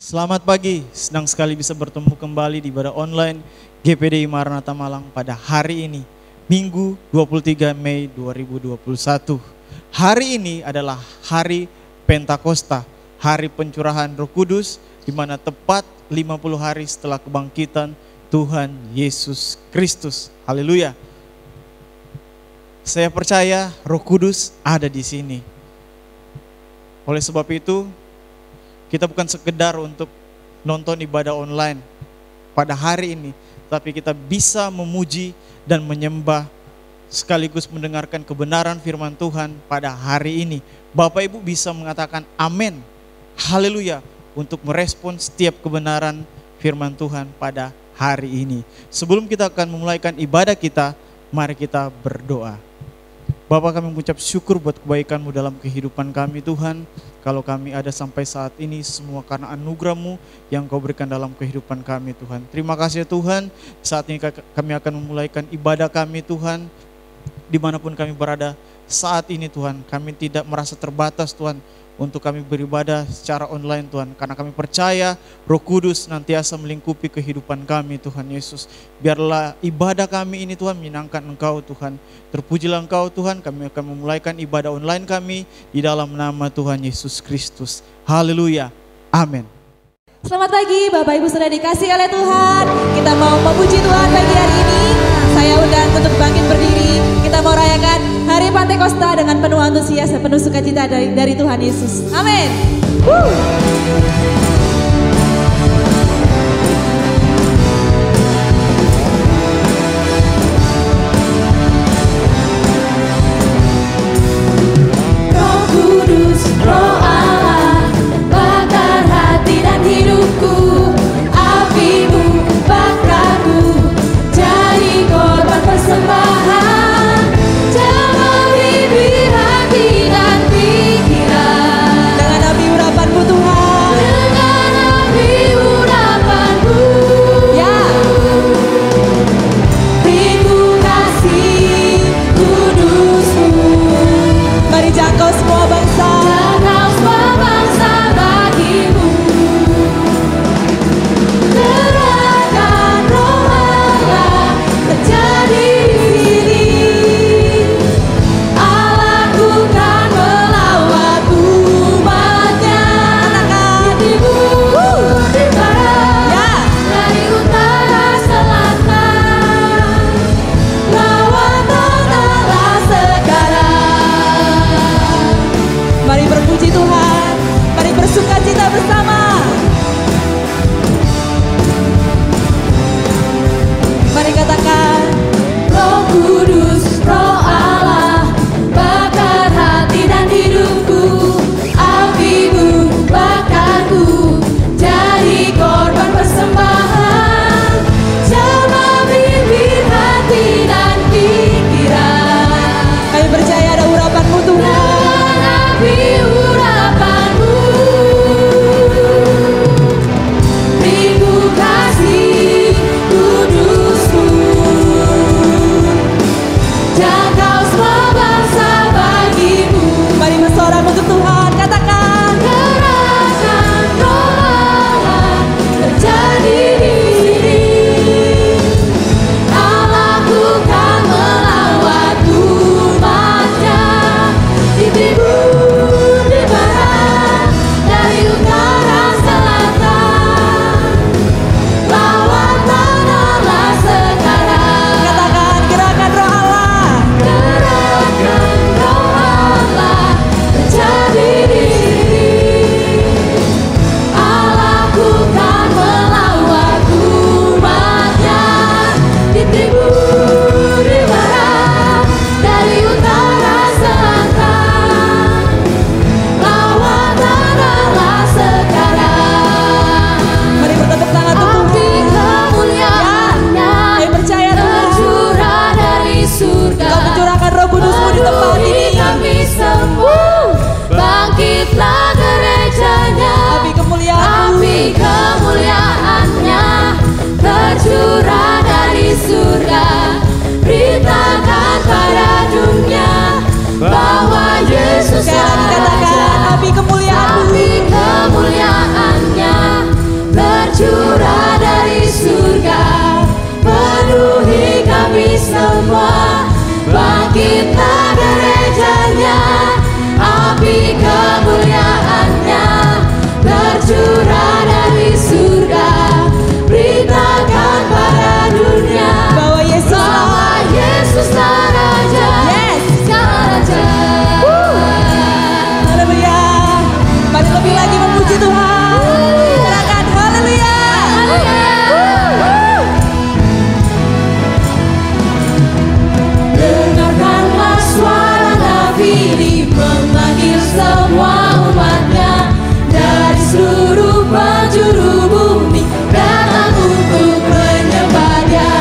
Selamat pagi, senang sekali bisa bertemu kembali di ibadah online GPDI Maranatha Malang pada hari ini, Minggu 23 Mei 2021. Hari ini adalah hari Pentakosta, hari pencurahan Roh Kudus, di mana tepat 50 hari setelah kebangkitan Tuhan Yesus Kristus. Haleluya. Saya percaya Roh Kudus ada di sini. Oleh sebab itu, kita bukan sekedar untuk nonton ibadah online pada hari ini, tapi kita bisa memuji dan menyembah sekaligus mendengarkan kebenaran firman Tuhan pada hari ini. Bapak Ibu bisa mengatakan amin, haleluya, untuk merespon setiap kebenaran firman Tuhan pada hari ini. Sebelum kita akan memulaikan ibadah kita, mari kita berdoa. Bapa, kami mengucap syukur buat kebaikan-Mu dalam kehidupan kami Tuhan. Kalau kami ada sampai saat ini semua karena anugerah-Mu yang Kau berikan dalam kehidupan kami Tuhan. Terima kasih Tuhan, saat ini kami akan memulaikan ibadah kami Tuhan. Dimanapun kami berada saat ini Tuhan, kami tidak merasa terbatas Tuhan untuk kami beribadah secara online Tuhan. Karena kami percaya Roh Kudus nantiasa melingkupi kehidupan kami Tuhan Yesus. Biarlah ibadah kami ini Tuhan menyenangkan Engkau Tuhan. Terpujilah Engkau Tuhan, kami akan memulaikan ibadah online kami di dalam nama Tuhan Yesus Kristus. Haleluya, amin. Selamat pagi Bapak Ibu sudah dikasih oleh Tuhan. Kita mau memuji Tuhan pagi hari ini. Saya undang untuk bangkit berdiri. Kita mau rayakan Hari Pentakosta dengan penuh antusias dan penuh sukacita dari Tuhan Yesus. Amin. Roh Kudus, Roh Allah, bakar hati dan hidupku. Api-Mu bakarku, jadi korban persembahan. Jawab bibir hati dan pikiran. Dengan api urapan-Mu Tuhan. penjuru bumi datang untuk menyembah Dia.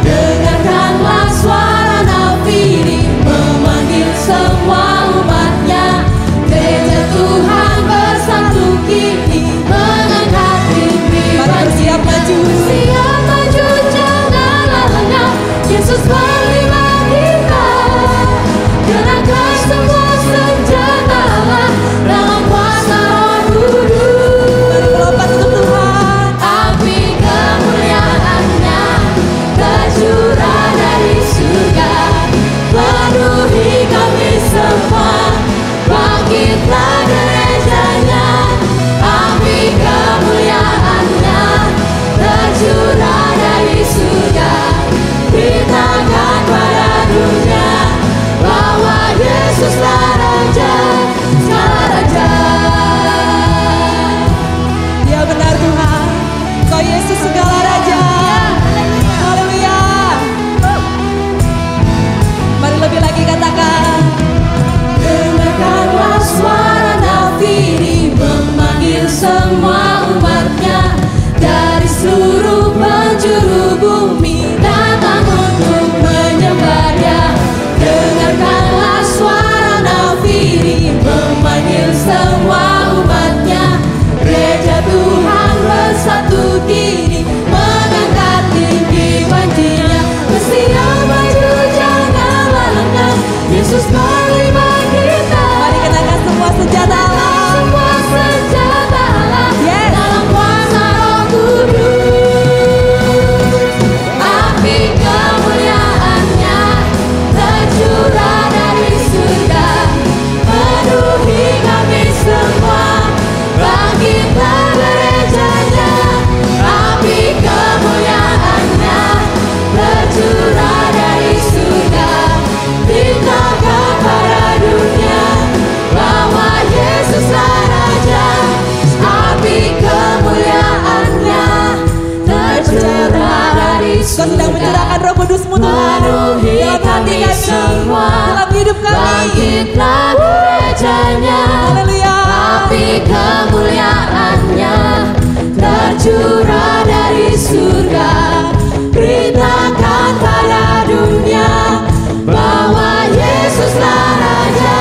Dengarkanlah suara nafiri memanggil semua umatnya. Gereja Tuhan bersatu kini mengangkat tinggi Bersiap maju. Bersiap maju, janganlah lengah. Yesus berlima kita. Gerakkan semua senjata Allah dalam kuasa Roh Kudus. Mari melompat untuk Tuhan. Api kemuliaan-Nya tercurah dari surga, penuhi kami semua. Bangkitlah gerejanya. Api kemuliaan-Nya tercurah dari surga, beritakan pada dunia bahwa Yesuslah Raja, segala Raja. Ya benar Tuhan, Kau Yesus segala Raja. Haleluya. Mari lebih lagi katakan. Dengarkanlah suara nafiri memanggil semua umatnya. Dari seluruh penjuru bumi datang untuk menyembah Dia. Dengarkanlah suara nafiri memanggil semua umatnya. Gereja Tuhan bersatu kini mengangkat tinggi panjinya. Bersiap maju, janganlah lengah. Yesus berlima kita. Mari kenakan semua senjata Allah. Semua senjata Allah Yes. dalam kuasa Roh Kudus. Api kemuliaan-Nya tercurah dari surga, penuhi kami semua. Bangkitlah gerejanya. Api kemuliaan-Nya tercurah dari surga, beritakan pada dunia bahwa Yesuslah Raja. Api kemuliaan-Nya tercurah dari Kau sedang surga, mencurahkan Roh Kudus-Mu Tuhan penuhi dalam hati kami kami, semua. dalam hidup kami. Bangkitlah gerejanya. Haleluya. Api kemuliaan-Nya tercurah dari surga, beritakan pada dunia bahwa Yesuslah Raja.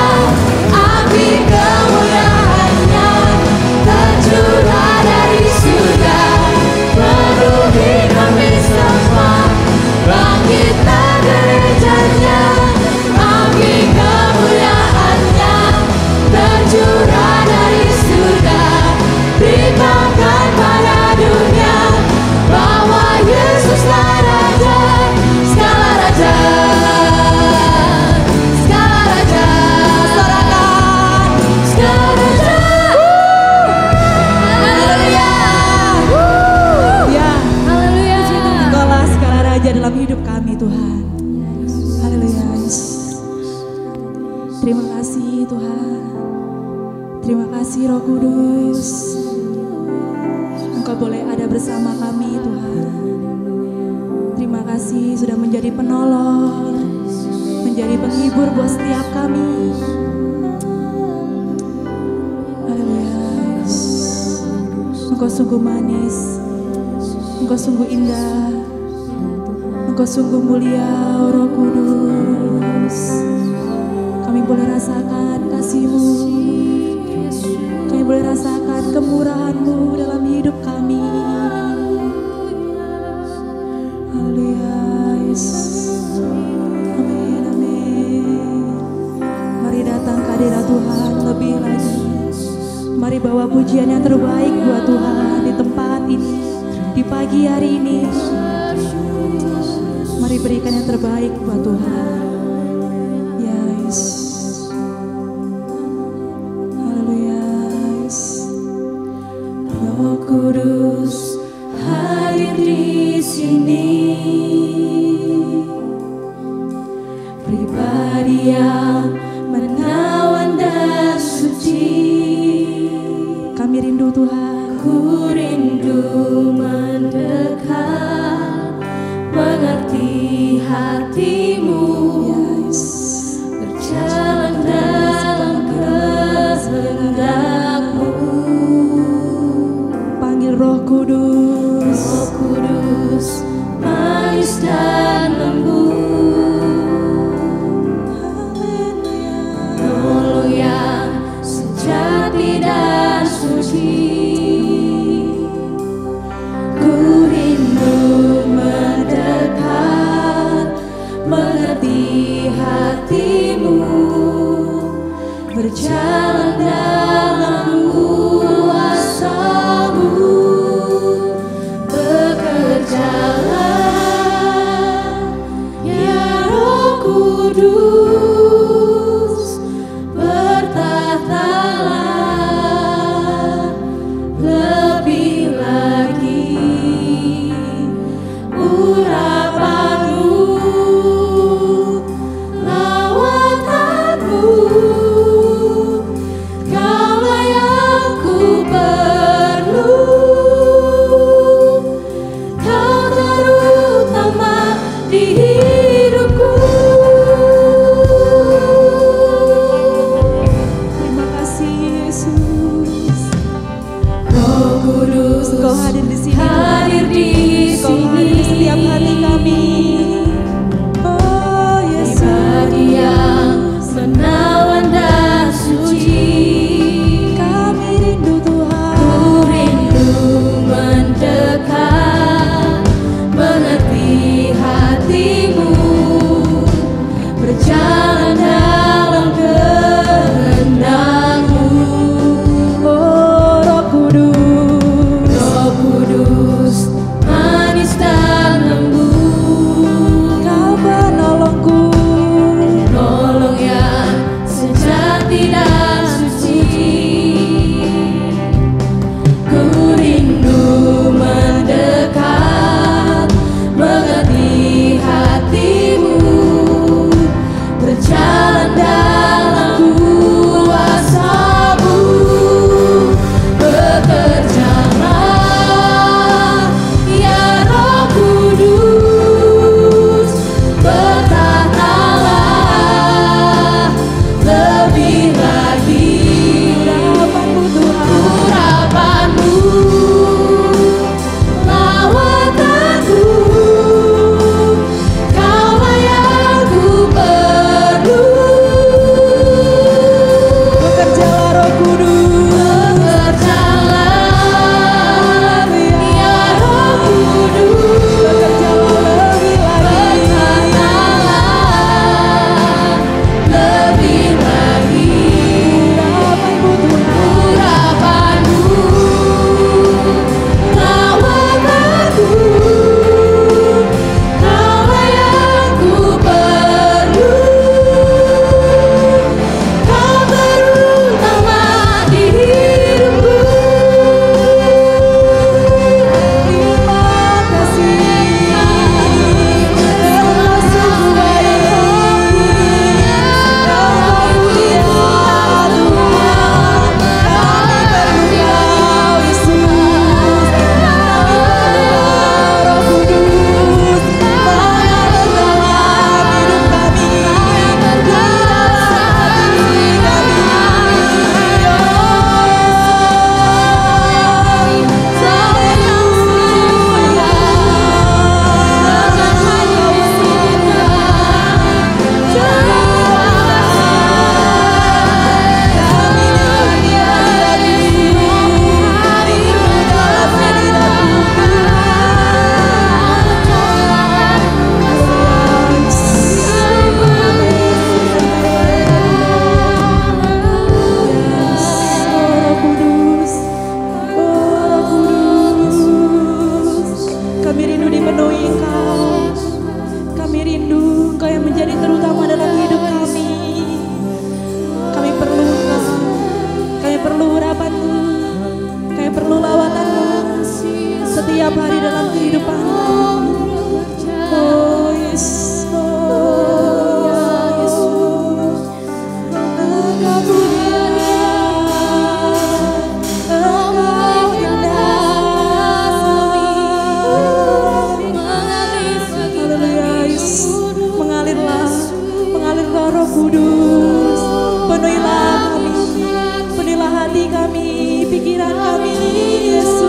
Api kemuliaan-Nya tercurah dari surga, penuhi kami semua. Bangkitlah gerejanya. Api kemuliaan-Nya tercurah dari surga, beritakan pada dunia bahwa Yesuslah Raja, segala Raja, segala Raja, Sorakan. segala Raja. Haleluya. Ya, Haleluya. Engkaulah segala Raja dalam hidup kami Tuhan. Haleluya. Terima kasih Tuhan. Terima kasih Roh Kudus. Engkau boleh ada bersama kami Tuhan. Terima kasih sudah menjadi penolong, menjadi penghibur buat setiap kami. Haleluya. Engkau sungguh manis, Engkau sungguh indah, Engkau sungguh mulia, Roh Kudus. Kami boleh rasakan kasih-Mu, kami boleh rasakan kemurahan-Mu dalam hidup kami. Haleluya. Amin, amin. Mari datang ke hadirat Tuhan lebih lagi. Mari bawa pujian yang terbaik buat Tuhan di tempat ini, di pagi hari ini. Mari berikan yang terbaik buat Tuhan. Yes. Haleluya. Roh Kudus hadir di sini, pribadi yang menawan dan suci. Kami rindu Tuhan. Ku rindu mendekat, mengerti hatimu, Yes. berjalan dalam kehendak-Mu. Panggil Roh manis dan lembut, penolong yang sejati dan suci. Ku rindu mendekat, mengerti hatimu, berjalan dalam kuasa-Mu. Bekerjalah ya Roh Kudus, bertahtalah lebih lagi. Urapan-Mu, lawatanmu, Kaulah yang ku perlu. Kau terutama di hidupku. Terima kasih Yesus. Roh Kudus, Engkau hadir di sini. hadir di Engkau hadir di setiap hati kami. Oh Yesus. Pribadi yang menawan dan suci. Kami rindu Tuhan. Ku rindu mendekat, mengerti hatimu, berjalan dalam kehendak-Mu. Oh Roh Kudus. Roh Kudus, manis dan lembut, Kau penolongku. penolong yang sejati dan suci. Ku rindu mendekat, mengerti hatimu, berjalan dalam kuasa-Mu. Bekerjalah ya Roh Kudus, bertahtalah lebih lagi. Urapan-Mu Tuhan. Urapan-Mu, lawatanmu, Kaulah yang ku perlu. Bekerjalah Roh Kudus. Bekerjalah ya Roh Kudus, Bekerjalah lebih lagi. bertahtalah lebih lagi. Urapan-Mu Tuhan. Urapan-Mu, lawatanmu, Kaulah yang ku perlu. Kau terutama di hidupku. Terima kasih. Engkau sungguh baik. Engkau mulia Tuhan. Kami perlu Kau Yesus. Roh Kudus, mengalir dalam hidup kami, di dalam hati kami. Roh Kudus, Roh Kudus, kami rindu dipenuhi Engkau. Kami rindu Engkau yang menjadi terutama dalam hidup kami. Kami perlu Engkau. Kami perlu urapan-Mu. Kami perlu lawatan-Mu setiap hari dalam kehidupan kami. Oh Yesus, oh Yesus, Engkau mulia, Engkau indah. Haleluya Yesus, mengalirlah Roh Kudus, penuhilah kami, penuhilah hati kami, pikiran kami, Yesus.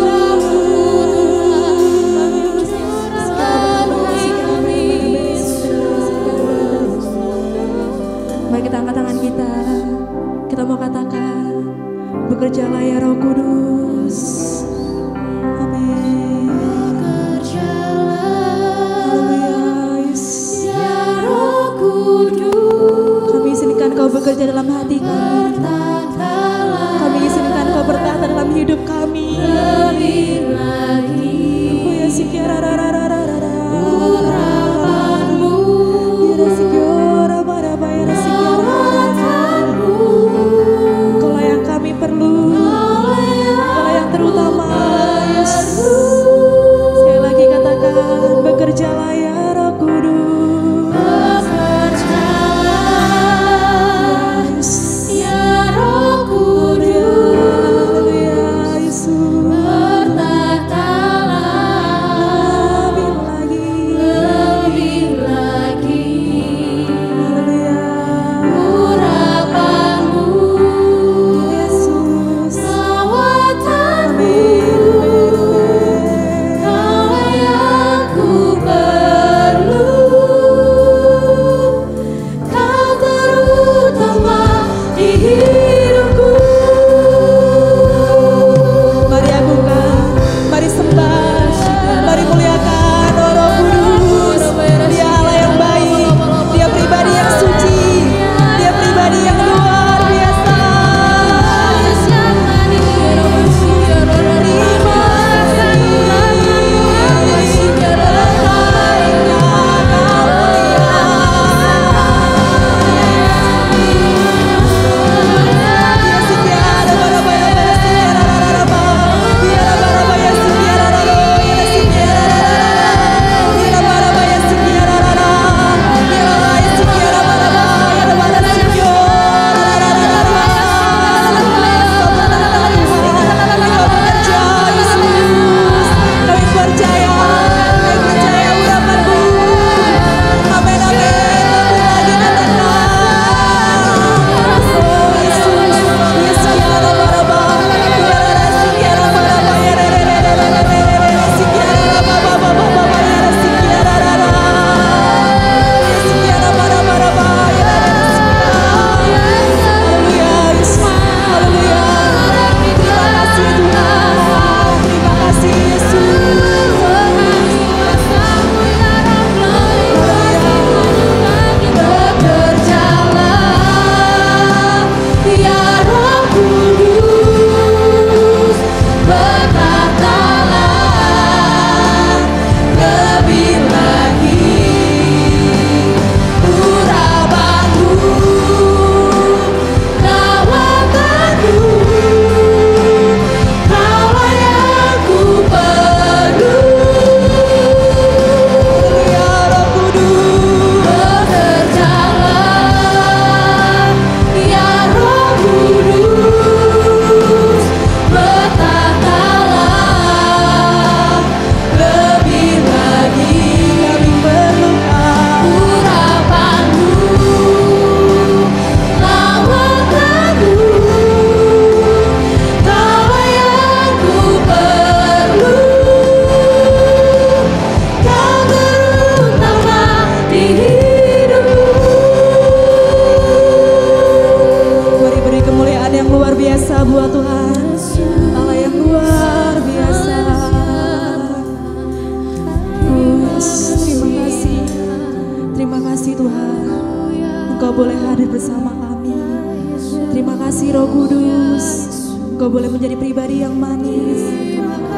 boleh menjadi pribadi yang manis,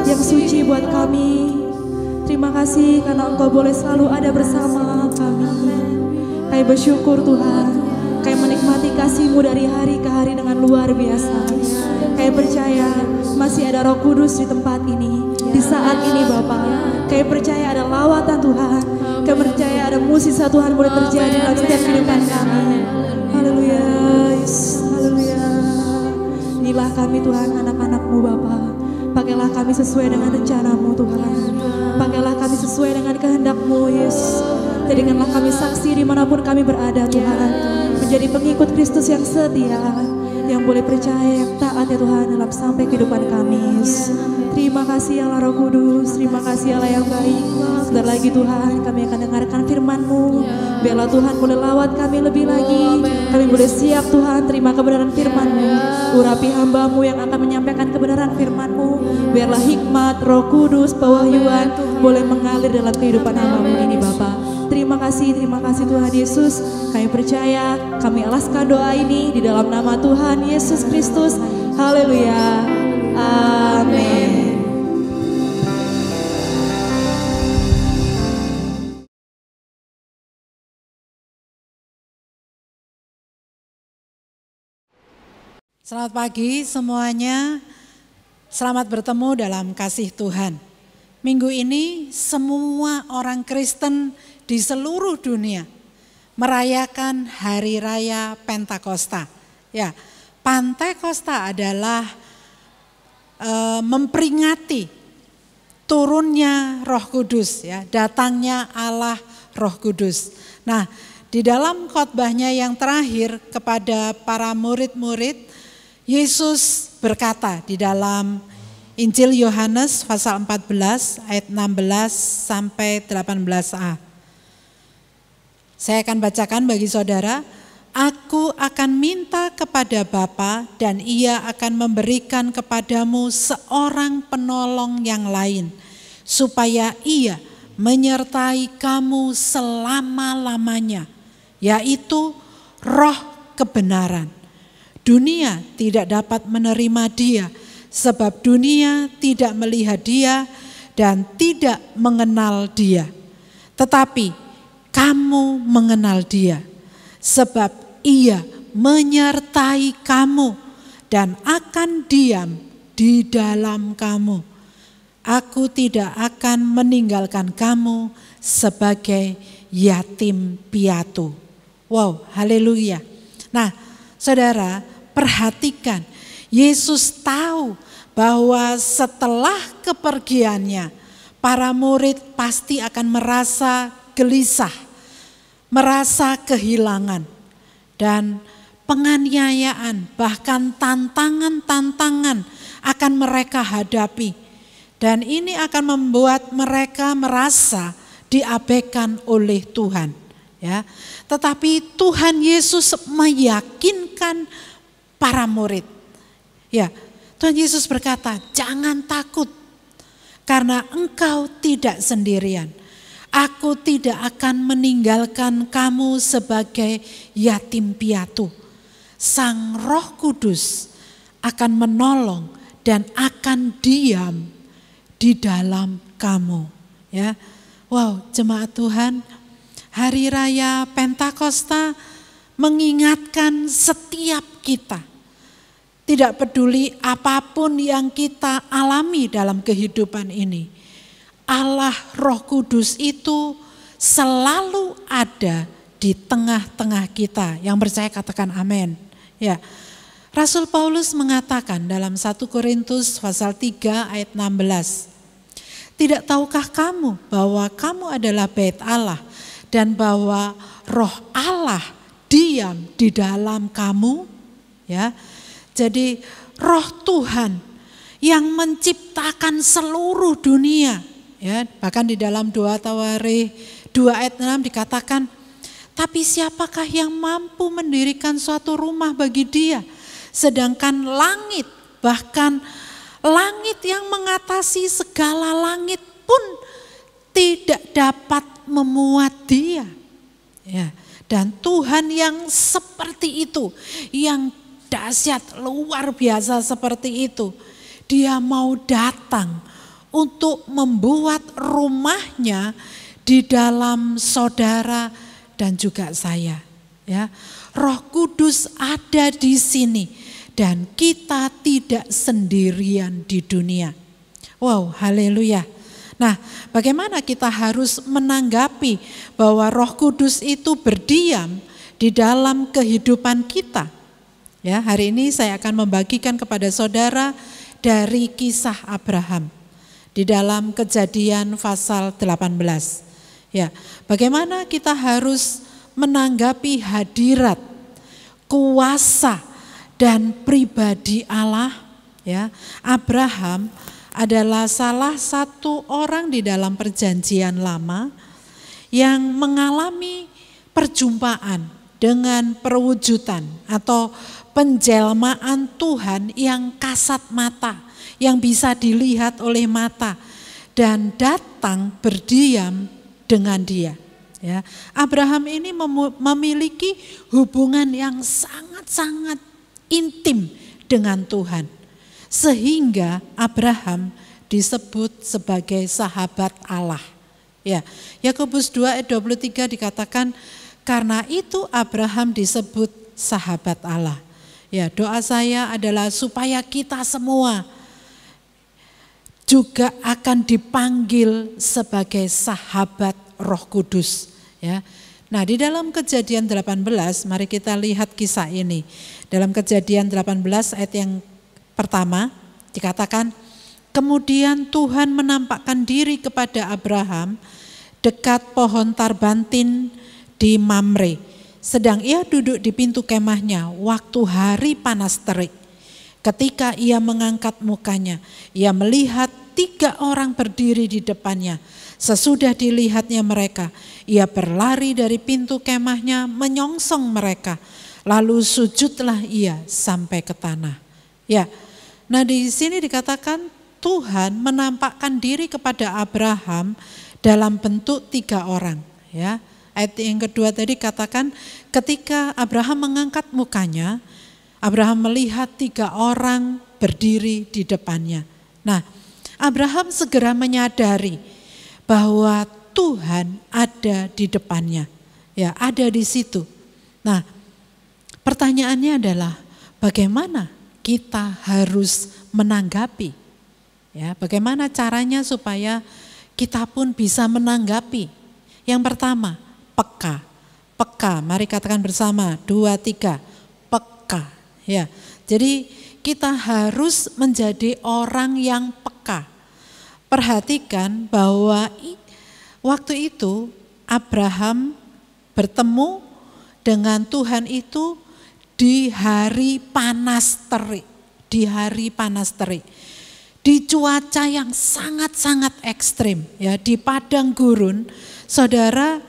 yang suci buat kami. Terima kasih karena Engkau boleh selalu ada bersama kami. Kami bersyukur Tuhan, kami menikmati kasih-Mu dari hari ke hari dengan luar biasa. Kami percaya masih ada Roh Kudus di tempat ini, di saat ini Bapa. Kami percaya ada lawatan Tuhan, kami percaya ada mukjizat Tuhan boleh terjadi dalam setiap kehidupan kami. Haleluya, Yesus, haleluya. Inilah kami Tuhan, anak-anak-Mu Bapa. Pakailah kami sesuai dengan rencana-Mu Tuhan. Pakailah kami sesuai dengan kehendak-Mu Yesus. Jadikanlah kami saksi dimanapun kami berada Tuhan. Menjadi pengikut Kristus yang setia, yang boleh percaya, yang taat ya Tuhan dalam sampai kehidupan kami. Terima kasih Allah Roh Kudus, terima kasih Allah yang baik. Sebentar lagi Tuhan kami akan dengarkan firman-Mu. Biarlah Tuhan boleh lawat kami lebih lagi. Kami boleh siap Tuhan terima kebenaran firman-Mu. Urapi hamba-Mu yang akan menyampaikan kebenaran firman-Mu. Biarlah hikmat, Roh Kudus, pewahyuan boleh mengalir dalam kehidupan hamba-Mu ini Bapa. Terima kasih Tuhan Yesus. Kami percaya, kami alaskan doa ini di dalam nama Tuhan Yesus Kristus. Haleluya. Amin. Selamat pagi semuanya. Selamat bertemu dalam kasih Tuhan. Minggu ini semua orang Kristen di seluruh dunia merayakan Hari Raya Pentakosta. Ya, Pentakosta adalah memperingati turunnya Roh Kudus, ya, datangnya Allah Roh Kudus. Nah, di dalam khotbahnya yang terakhir kepada para murid-murid, Yesus berkata di dalam Injil Yohanes pasal 14 ayat 16 sampai 18a. Saya akan bacakan bagi saudara. Aku akan minta kepada Bapa dan Ia akan memberikan kepadamu seorang penolong yang lain, supaya Ia menyertai kamu selama-lamanya, yaitu Roh kebenaran. Dunia tidak dapat menerima Dia, sebab dunia tidak melihat Dia dan tidak mengenal Dia. Tetapi kamu mengenal Dia, sebab Ia menyertai kamu dan akan diam di dalam kamu. Aku tidak akan meninggalkan kamu sebagai yatim piatu. Wow, haleluya. Nah, saudara, perhatikan, Yesus tahu bahwa setelah kepergiannya, para murid pasti akan merasa gelisah, merasa kehilangan, dan penganiayaan, bahkan tantangan-tantangan akan mereka hadapi. Dan ini akan membuat mereka merasa diabaikan oleh Tuhan. Ya, tetapi Tuhan Yesus meyakinkan para murid. Ya, Tuhan Yesus berkata, jangan takut karena engkau tidak sendirian. Aku tidak akan meninggalkan kamu sebagai yatim piatu. Sang Roh Kudus akan menolong dan akan diam di dalam kamu. Ya, wow, jemaat Tuhan, Hari Raya Pentakosta mengingatkan setiap kita. Tidak peduli apapun yang kita alami dalam kehidupan ini, Allah Roh Kudus itu selalu ada di tengah-tengah kita. Yang percaya katakan amin. Ya, Rasul Paulus mengatakan dalam 1 Korintus pasal 3 ayat 16. Tidak tahukah kamu bahwa kamu adalah bait Allah dan bahwa Roh Allah diam di dalam kamu? Ya, jadi Roh Tuhan yang menciptakan seluruh dunia. Ya, bahkan di dalam 2 Tawarikh 2 ayat 6 dikatakan, tapi siapakah yang mampu mendirikan suatu rumah bagi Dia, sedangkan langit, bahkan langit yang mengatasi segala langit pun tidak dapat memuat Dia. Ya, dan Tuhan yang seperti itu, yang dahsyat luar biasa seperti itu, Dia mau datang untuk membuat rumahnya di dalam saudara dan juga saya. Ya, Roh Kudus ada di sini dan kita tidak sendirian di dunia. Wow, haleluya. Nah, bagaimana kita harus menanggapi bahwa Roh Kudus itu berdiam di dalam kehidupan kita? Ya, hari ini saya akan membagikan kepada saudara dari kisah Abraham di dalam Kejadian pasal 18. Ya, bagaimana kita harus menanggapi hadirat, kuasa dan pribadi Allah? Ya, Abraham adalah salah satu orang di dalam Perjanjian Lama yang mengalami perjumpaan dengan perwujudan atau penjelmaan Tuhan yang kasat mata, yang bisa dilihat oleh mata dan datang berdiam dengan dia. Ya, Abraham ini memiliki hubungan yang sangat-sangat intim dengan Tuhan. Sehingga Abraham disebut sebagai sahabat Allah. Ya, Yakobus 2 ayat 23 dikatakan, karena itu Abraham disebut sahabat Allah. Ya, doa saya adalah supaya kita semua juga akan dipanggil sebagai sahabat Roh Kudus. Ya. Nah, di dalam Kejadian 18, mari kita lihat kisah ini. Dalam Kejadian 18 ayat yang pertama dikatakan, kemudian Tuhan menampakkan diri kepada Abraham dekat pohon tarbantin di Mamre. Sedang ia duduk di pintu kemahnya waktu hari panas terik. Ketika ia mengangkat mukanya, ia melihat 3 orang berdiri di depannya. Sesudah dilihatnya mereka, ia berlari dari pintu kemahnya menyongsong mereka. Lalu sujudlah ia sampai ke tanah. Ya, nah di sini dikatakan Tuhan menampakkan diri kepada Abraham dalam bentuk 3 orang. Ya, ayat yang kedua tadi katakan ketika Abraham mengangkat mukanya, Abraham melihat 3 orang berdiri di depannya. Nah, Abraham segera menyadari bahwa Tuhan ada di depannya. Ya, ada di situ. Nah, pertanyaannya adalah bagaimana kita harus menanggapi? Ya, bagaimana caranya supaya kita pun bisa menanggapi? Yang pertama, peka. Peka, mari katakan bersama, 2, 3, peka. Ya, jadi kita harus menjadi orang yang peka. Perhatikan bahwa waktu itu Abraham bertemu dengan Tuhan itu di hari panas terik. Di hari panas terik. Di cuaca yang sangat-sangat ekstrim. Ya, di padang gurun, saudara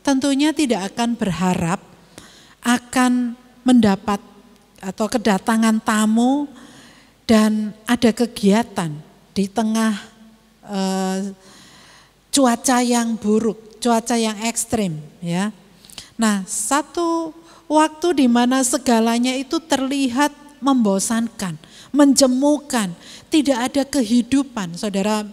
tentunya tidak akan berharap akan mendapat atau kedatangan tamu dan ada kegiatan di tengah cuaca yang buruk, cuaca yang ekstrim, ya. Nah, satu waktu di mana segalanya itu terlihat membosankan, menjemukan, tidak ada kehidupan. Saudara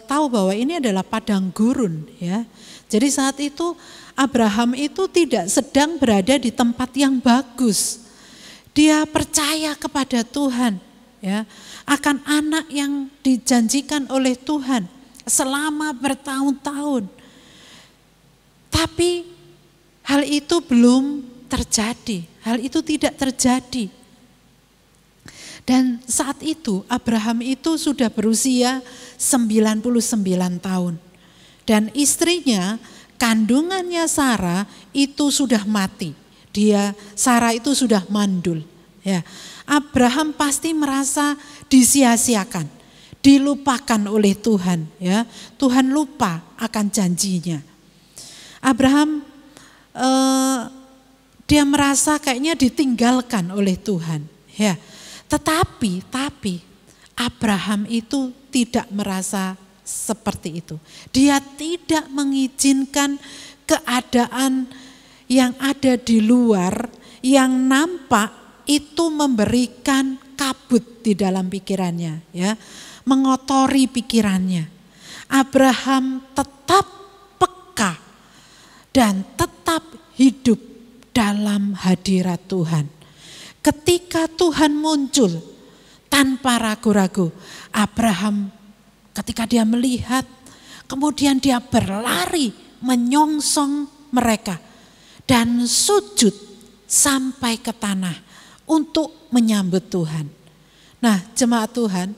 tahu bahwa ini adalah padang gurun, ya. Jadi saat itu Abraham itu tidak sedang berada di tempat yang bagus. Dia percaya kepada Tuhan, ya, akan anak yang dijanjikan oleh Tuhan selama bertahun-tahun. Tapi hal itu belum terjadi, hal itu tidak terjadi. Dan saat itu Abraham itu sudah berusia 99 tahun. Dan istrinya, kandungannya Sarah itu sudah mati. Sarah itu sudah mandul. Ya, Abraham pasti merasa disia-siakan, dilupakan oleh Tuhan. Ya, Tuhan lupa akan janjinya. Abraham dia merasa kayaknya ditinggalkan oleh Tuhan. Ya, tetapi Abraham itu tidak merasa seperti itu. Dia tidak mengizinkan keadaan yang ada di luar, yang nampak itu memberikan kabut di dalam pikirannya, ya, mengotori pikirannya. Abraham tetap peka dan tetap hidup dalam hadirat Tuhan. Ketika Tuhan muncul tanpa ragu-ragu, Abraham ketika dia melihat, kemudian dia berlari menyongsong mereka dan sujud sampai ke tanah untuk menyambut Tuhan. Nah, jemaat Tuhan,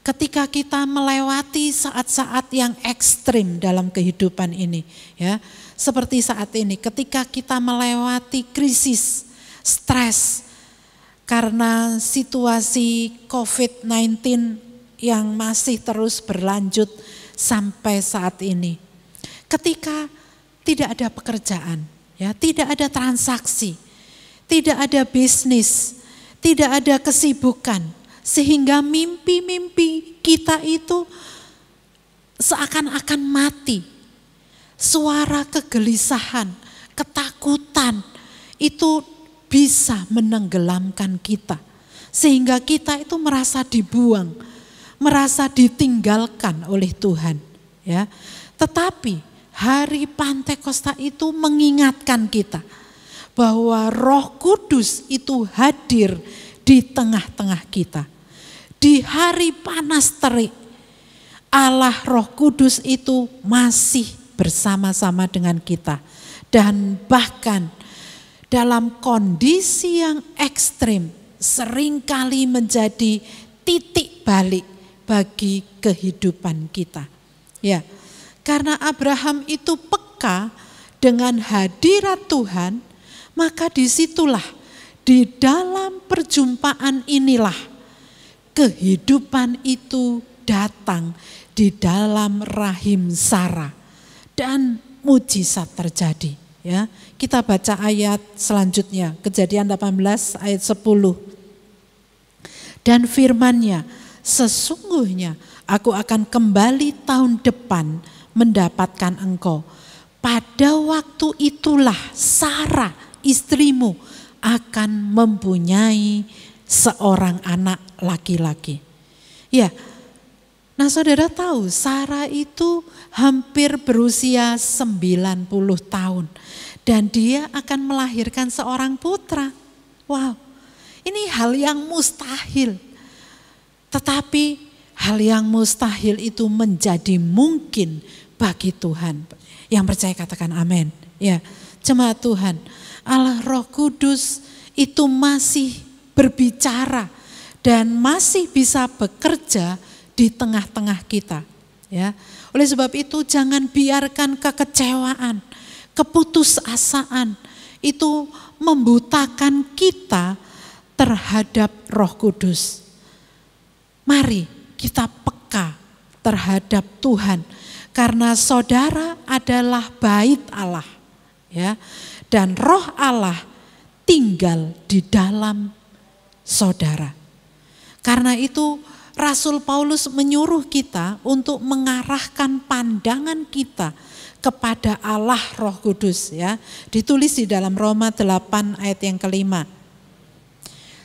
ketika kita melewati saat-saat yang ekstrim dalam kehidupan ini, ya, seperti saat ini, ketika kita melewati krisis, stres, karena situasi COVID-19 yang masih terus berlanjut sampai saat ini. Ketika tidak ada pekerjaan, ya, tidak ada transaksi, tidak ada bisnis, tidak ada kesibukan, sehingga mimpi-mimpi kita itu seakan-akan mati. Suara kegelisahan, ketakutan itu bisa menenggelamkan kita, sehingga kita itu merasa dibuang, merasa ditinggalkan oleh Tuhan, ya. Tetapi hari Pantekosta itu mengingatkan kita bahwa Roh Kudus itu hadir di tengah-tengah kita. Di hari panas terik, Allah Roh Kudus itu masih bersama-sama dengan kita, dan bahkan dalam kondisi yang ekstrim seringkali menjadi titik balik bagi kehidupan kita. Ya, karena Abraham itu peka dengan hadirat Tuhan, maka disitulah di dalam perjumpaan inilah kehidupan itu datang di dalam rahim Sarah dan mujizat terjadi. Ya, kita baca ayat selanjutnya, Kejadian 18 ayat 10. Dan firman-Nya, sesungguhnya aku akan kembali tahun depan mendapatkan engkau. Pada waktu itulah Sarah istrimu akan mempunyai seorang anak laki-laki. Ya, nah saudara tahu Sarah itu hampir berusia 90 tahun. Dan dia akan melahirkan seorang putra. Wow, ini hal yang mustahil. Tetapi hal yang mustahil itu menjadi mungkin bagi Tuhan. Yang percaya katakan amin. Ya, jemaat Tuhan, Allah Roh Kudus itu masih berbicara dan masih bisa bekerja di tengah-tengah kita. Ya, oleh sebab itu jangan biarkan kekecewaan, keputusasaan itu membutakan kita terhadap Roh Kudus. Mari kita peka terhadap Tuhan, karena saudara adalah bait Allah, ya, dan Roh Allah tinggal di dalam saudara. Karena itu Rasul Paulus menyuruh kita untuk mengarahkan pandangan kita kepada Allah Roh Kudus, ya. Ditulis di dalam Roma 8 ayat yang kelima.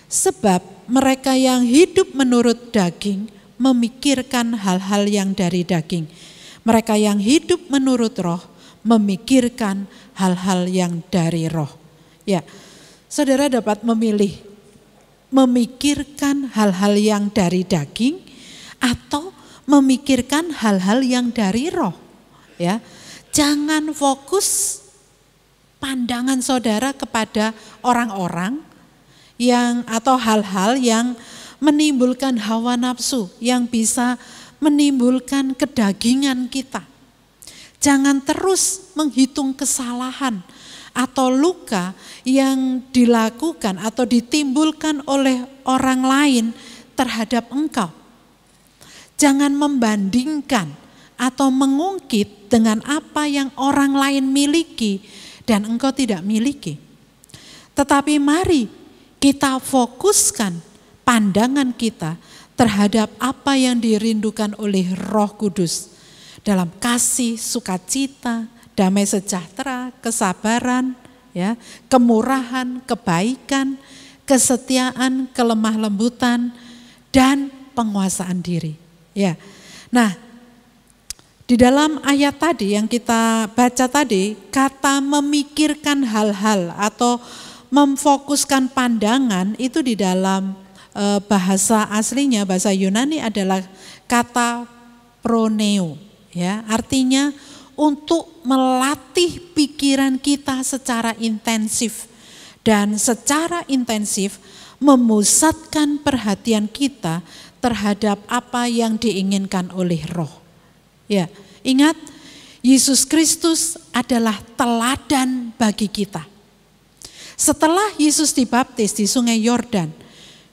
Sebab mereka yang hidup menurut daging memikirkan hal-hal yang dari daging. Mereka yang hidup menurut roh memikirkan hal-hal yang dari roh. Ya, saudara dapat memilih memikirkan hal-hal yang dari daging atau memikirkan hal-hal yang dari roh. Ya, jangan fokus pandangan saudara kepada orang-orang yang atau hal-hal yang menimbulkan hawa nafsu, yang bisa menimbulkan kedagingan kita. Jangan terus menghitung kesalahan atau luka yang dilakukan atau ditimbulkan oleh orang lain terhadap engkau. Jangan membandingkan atau mengungkit dengan apa yang orang lain miliki dan engkau tidak miliki. Tetapi mari kita fokuskan pandangan kita terhadap apa yang dirindukan oleh Roh Kudus dalam kasih, sukacita, damai sejahtera, kesabaran, ya, kemurahan, kebaikan, kesetiaan, kelemah lembutan, dan penguasaan diri. Ya. Nah, di dalam ayat tadi yang kita baca tadi, kata memikirkan hal-hal atau memfokuskan pandangan itu di dalam bahasa aslinya, bahasa Yunani adalah kata proneo, ya, artinya untuk melatih pikiran kita secara intensif dan secara intensif memusatkan perhatian kita terhadap apa yang diinginkan oleh Roh. Ya, ingat Yesus Kristus adalah teladan bagi kita. Setelah Yesus dibaptis di Sungai Yordan,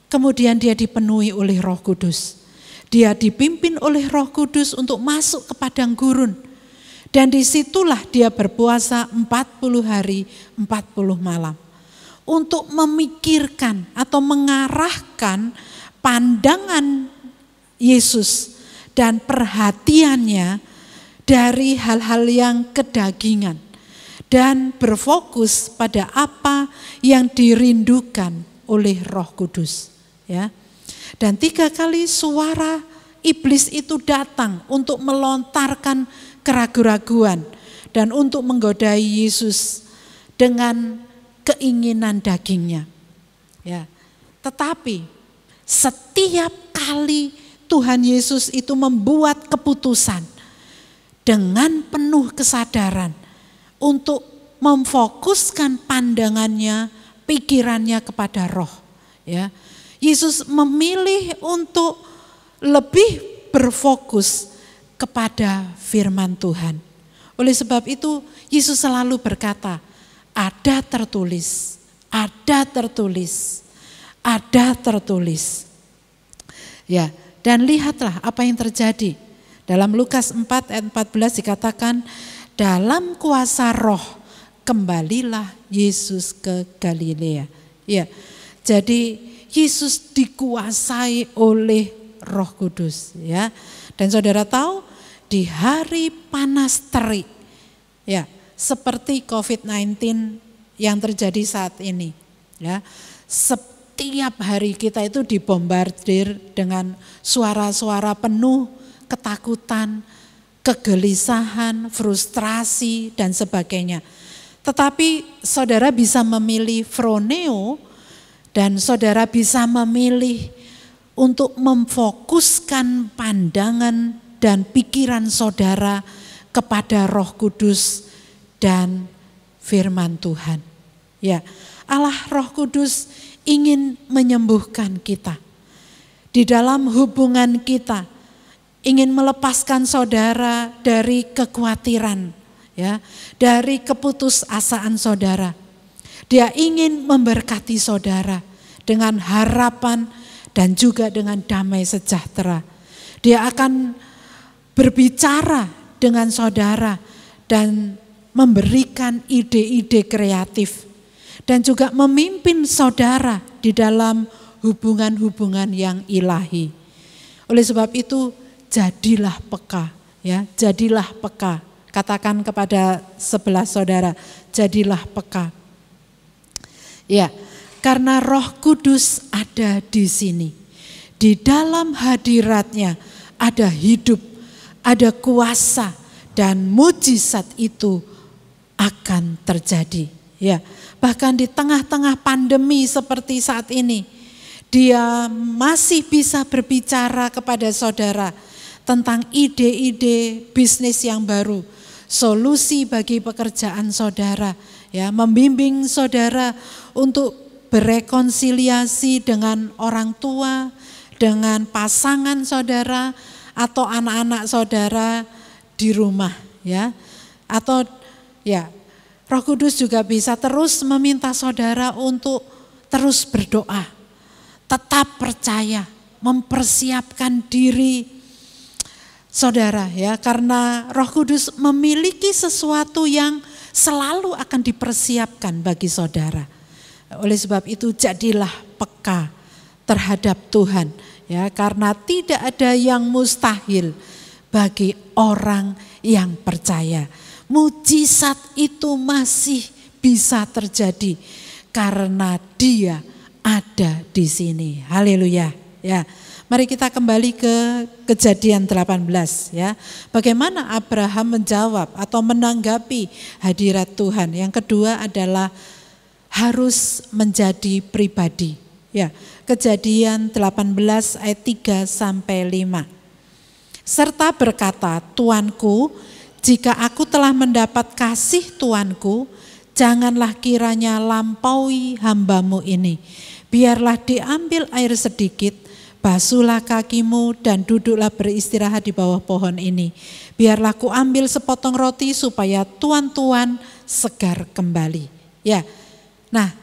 kemudian dia dipenuhi oleh Roh Kudus. Dia dipimpin oleh Roh Kudus untuk masuk ke padang gurun. Dan disitulah dia berpuasa 40 hari, 40 malam. Untuk memikirkan atau mengarahkan pandangan Yesus dan perhatiannya dari hal-hal yang kedagingan. Dan berfokus pada apa yang dirindukan oleh Roh Kudus. Ya. Dan 3 kali suara iblis itu datang untuk melontarkan keraguan-raguan dan untuk menggodai Yesus dengan keinginan dagingnya. Ya. Tetapi setiap kali Tuhan Yesus itu membuat keputusan dengan penuh kesadaran untuk memfokuskan pandangannya, pikirannya kepada Roh. Ya. Yesus memilih untuk lebih berfokus kepada firman Tuhan. Oleh sebab itu Yesus selalu berkata, ada tertulis, ada tertulis, ada tertulis. Ya, dan lihatlah apa yang terjadi. Dalam Lukas 4 ayat 14 dikatakan, dalam kuasa Roh kembalilah Yesus ke Galilea. Ya, jadi Yesus dikuasai oleh Roh Kudus, ya. Dan saudara tahu di hari panas terik, ya, seperti COVID-19 yang terjadi saat ini, ya. Setiap hari kita itu dibombardir dengan suara-suara penuh ketakutan, kegelisahan, frustrasi dan sebagainya. Tetapi saudara bisa memilih phroneo dan saudara bisa memilih untuk memfokuskan pandangan dan pikiran saudara kepada Roh Kudus dan firman Tuhan. Ya, Allah Roh Kudus ingin menyembuhkan kita. Di dalam hubungan kita ingin melepaskan saudara dari kekhawatiran, ya, dari keputusasaan saudara. Dia ingin memberkati saudara dengan harapan dan juga dengan damai sejahtera. Dia akan berbicara dengan saudara dan memberikan ide-ide kreatif. Dan juga memimpin saudara di dalam hubungan-hubungan yang ilahi. Oleh sebab itu jadilah peka, ya, jadilah peka. Katakan kepada sebelah saudara, jadilah peka. Ya, karena Roh Kudus ada di sini. Di dalam hadiratnya ada hidup, ada kuasa dan mujizat itu akan terjadi. Ya, bahkan di tengah-tengah pandemi seperti saat ini, Dia masih bisa berbicara kepada saudara tentang ide-ide bisnis yang baru, solusi bagi pekerjaan saudara, ya, membimbing saudara untuk berekonsiliasi dengan orang tua, dengan pasangan saudara atau anak-anak saudara di rumah, ya. Atau ya, Roh Kudus juga bisa terus meminta saudara untuk terus berdoa, tetap percaya, mempersiapkan diri saudara, ya, karena Roh Kudus memiliki sesuatu yang selalu akan dipersiapkan bagi saudara. Oleh sebab itu jadilah peka terhadap Tuhan, ya, karena tidak ada yang mustahil bagi orang yang percaya. Mujizat itu masih bisa terjadi karena Dia ada di sini. Haleluya. Ya. Mari kita kembali ke Kejadian 18 ya. Bagaimana Abraham menjawab atau menanggapi hadirat Tuhan. Yang kedua adalah harus menjadi pribadi. Ya. Kejadian 18 ayat 3 sampai 5. Serta berkata, Tuanku, jika aku telah mendapat kasih Tuanku, janganlah kiranya lampaui hambamu ini. Biarlah diambil air sedikit, basuhlah kakimu dan duduklah beristirahat di bawah pohon ini. Biarlah ku ambil sepotong roti supaya tuan-tuan segar kembali. Ya, nah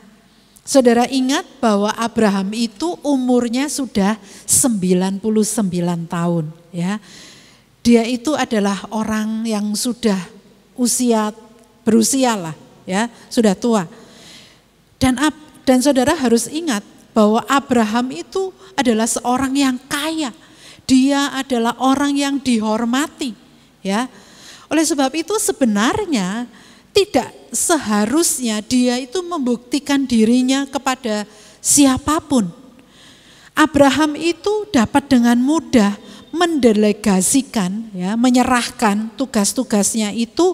saudara ingat bahwa Abraham itu umurnya sudah 99 tahun. Ya, dia itu adalah orang yang sudah berusia lah, ya sudah tua. Dan saudara harus ingat bahwa Abraham itu adalah seorang yang kaya. Dia adalah orang yang dihormati, ya. Oleh sebab itu sebenarnya tidak seharusnya dia itu membuktikan dirinya kepada siapapun. Abraham itu dapat dengan mudah mendelegasikan, ya, menyerahkan tugas-tugasnya itu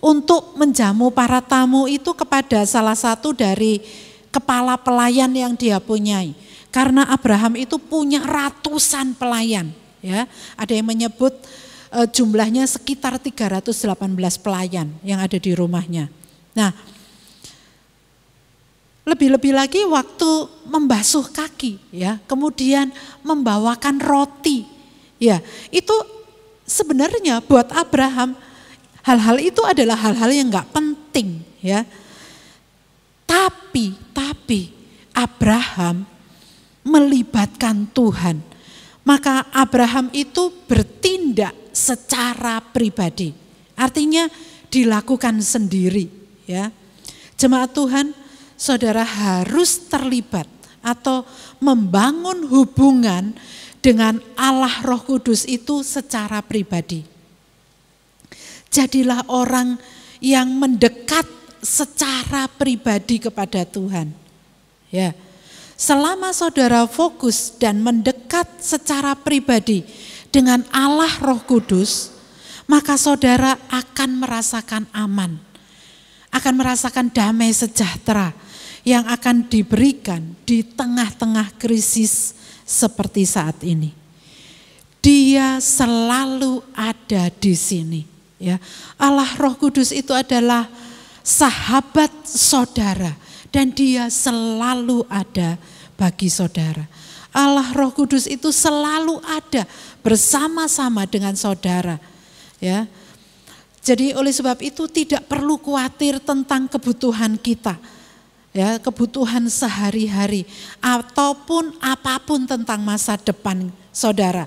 untuk menjamu para tamu itu kepada salah satu dari kepala pelayan yang dia punyai. Karena Abraham itu punya ratusan pelayan, ya. Ada yang menyebut jumlahnya sekitar 318 pelayan yang ada di rumahnya. Nah, lebih-lebih lagi waktu membasuh kaki, ya, kemudian membawakan roti. Ya, itu sebenarnya buat Abraham hal-hal itu adalah hal-hal yang enggak penting, ya. Tapi Abraham melibatkan Tuhan. Maka Abraham itu bertindak secara pribadi. Artinya dilakukan sendiri, ya. Jemaat Tuhan, saudara harus terlibat atau membangun hubungan dengan Allah Roh Kudus itu secara pribadi. Jadilah orang yang mendekat secara pribadi kepada Tuhan. Ya. Selama saudara fokus dan mendekat secara pribadi dengan Allah Roh Kudus, maka saudara akan merasakan aman. Akan merasakan damai sejahtera yang akan diberikan di tengah-tengah krisis seperti saat ini. Dia selalu ada di sini, ya. Allah Roh Kudus itu adalah sahabat saudara dan dia selalu ada bagi saudara. Allah Roh Kudus itu selalu ada bersama-sama dengan saudara, ya. Jadi oleh sebab itu tidak perlu khawatir tentang kebutuhan kita, ya, kebutuhan sehari-hari ataupun apapun tentang masa depan saudara.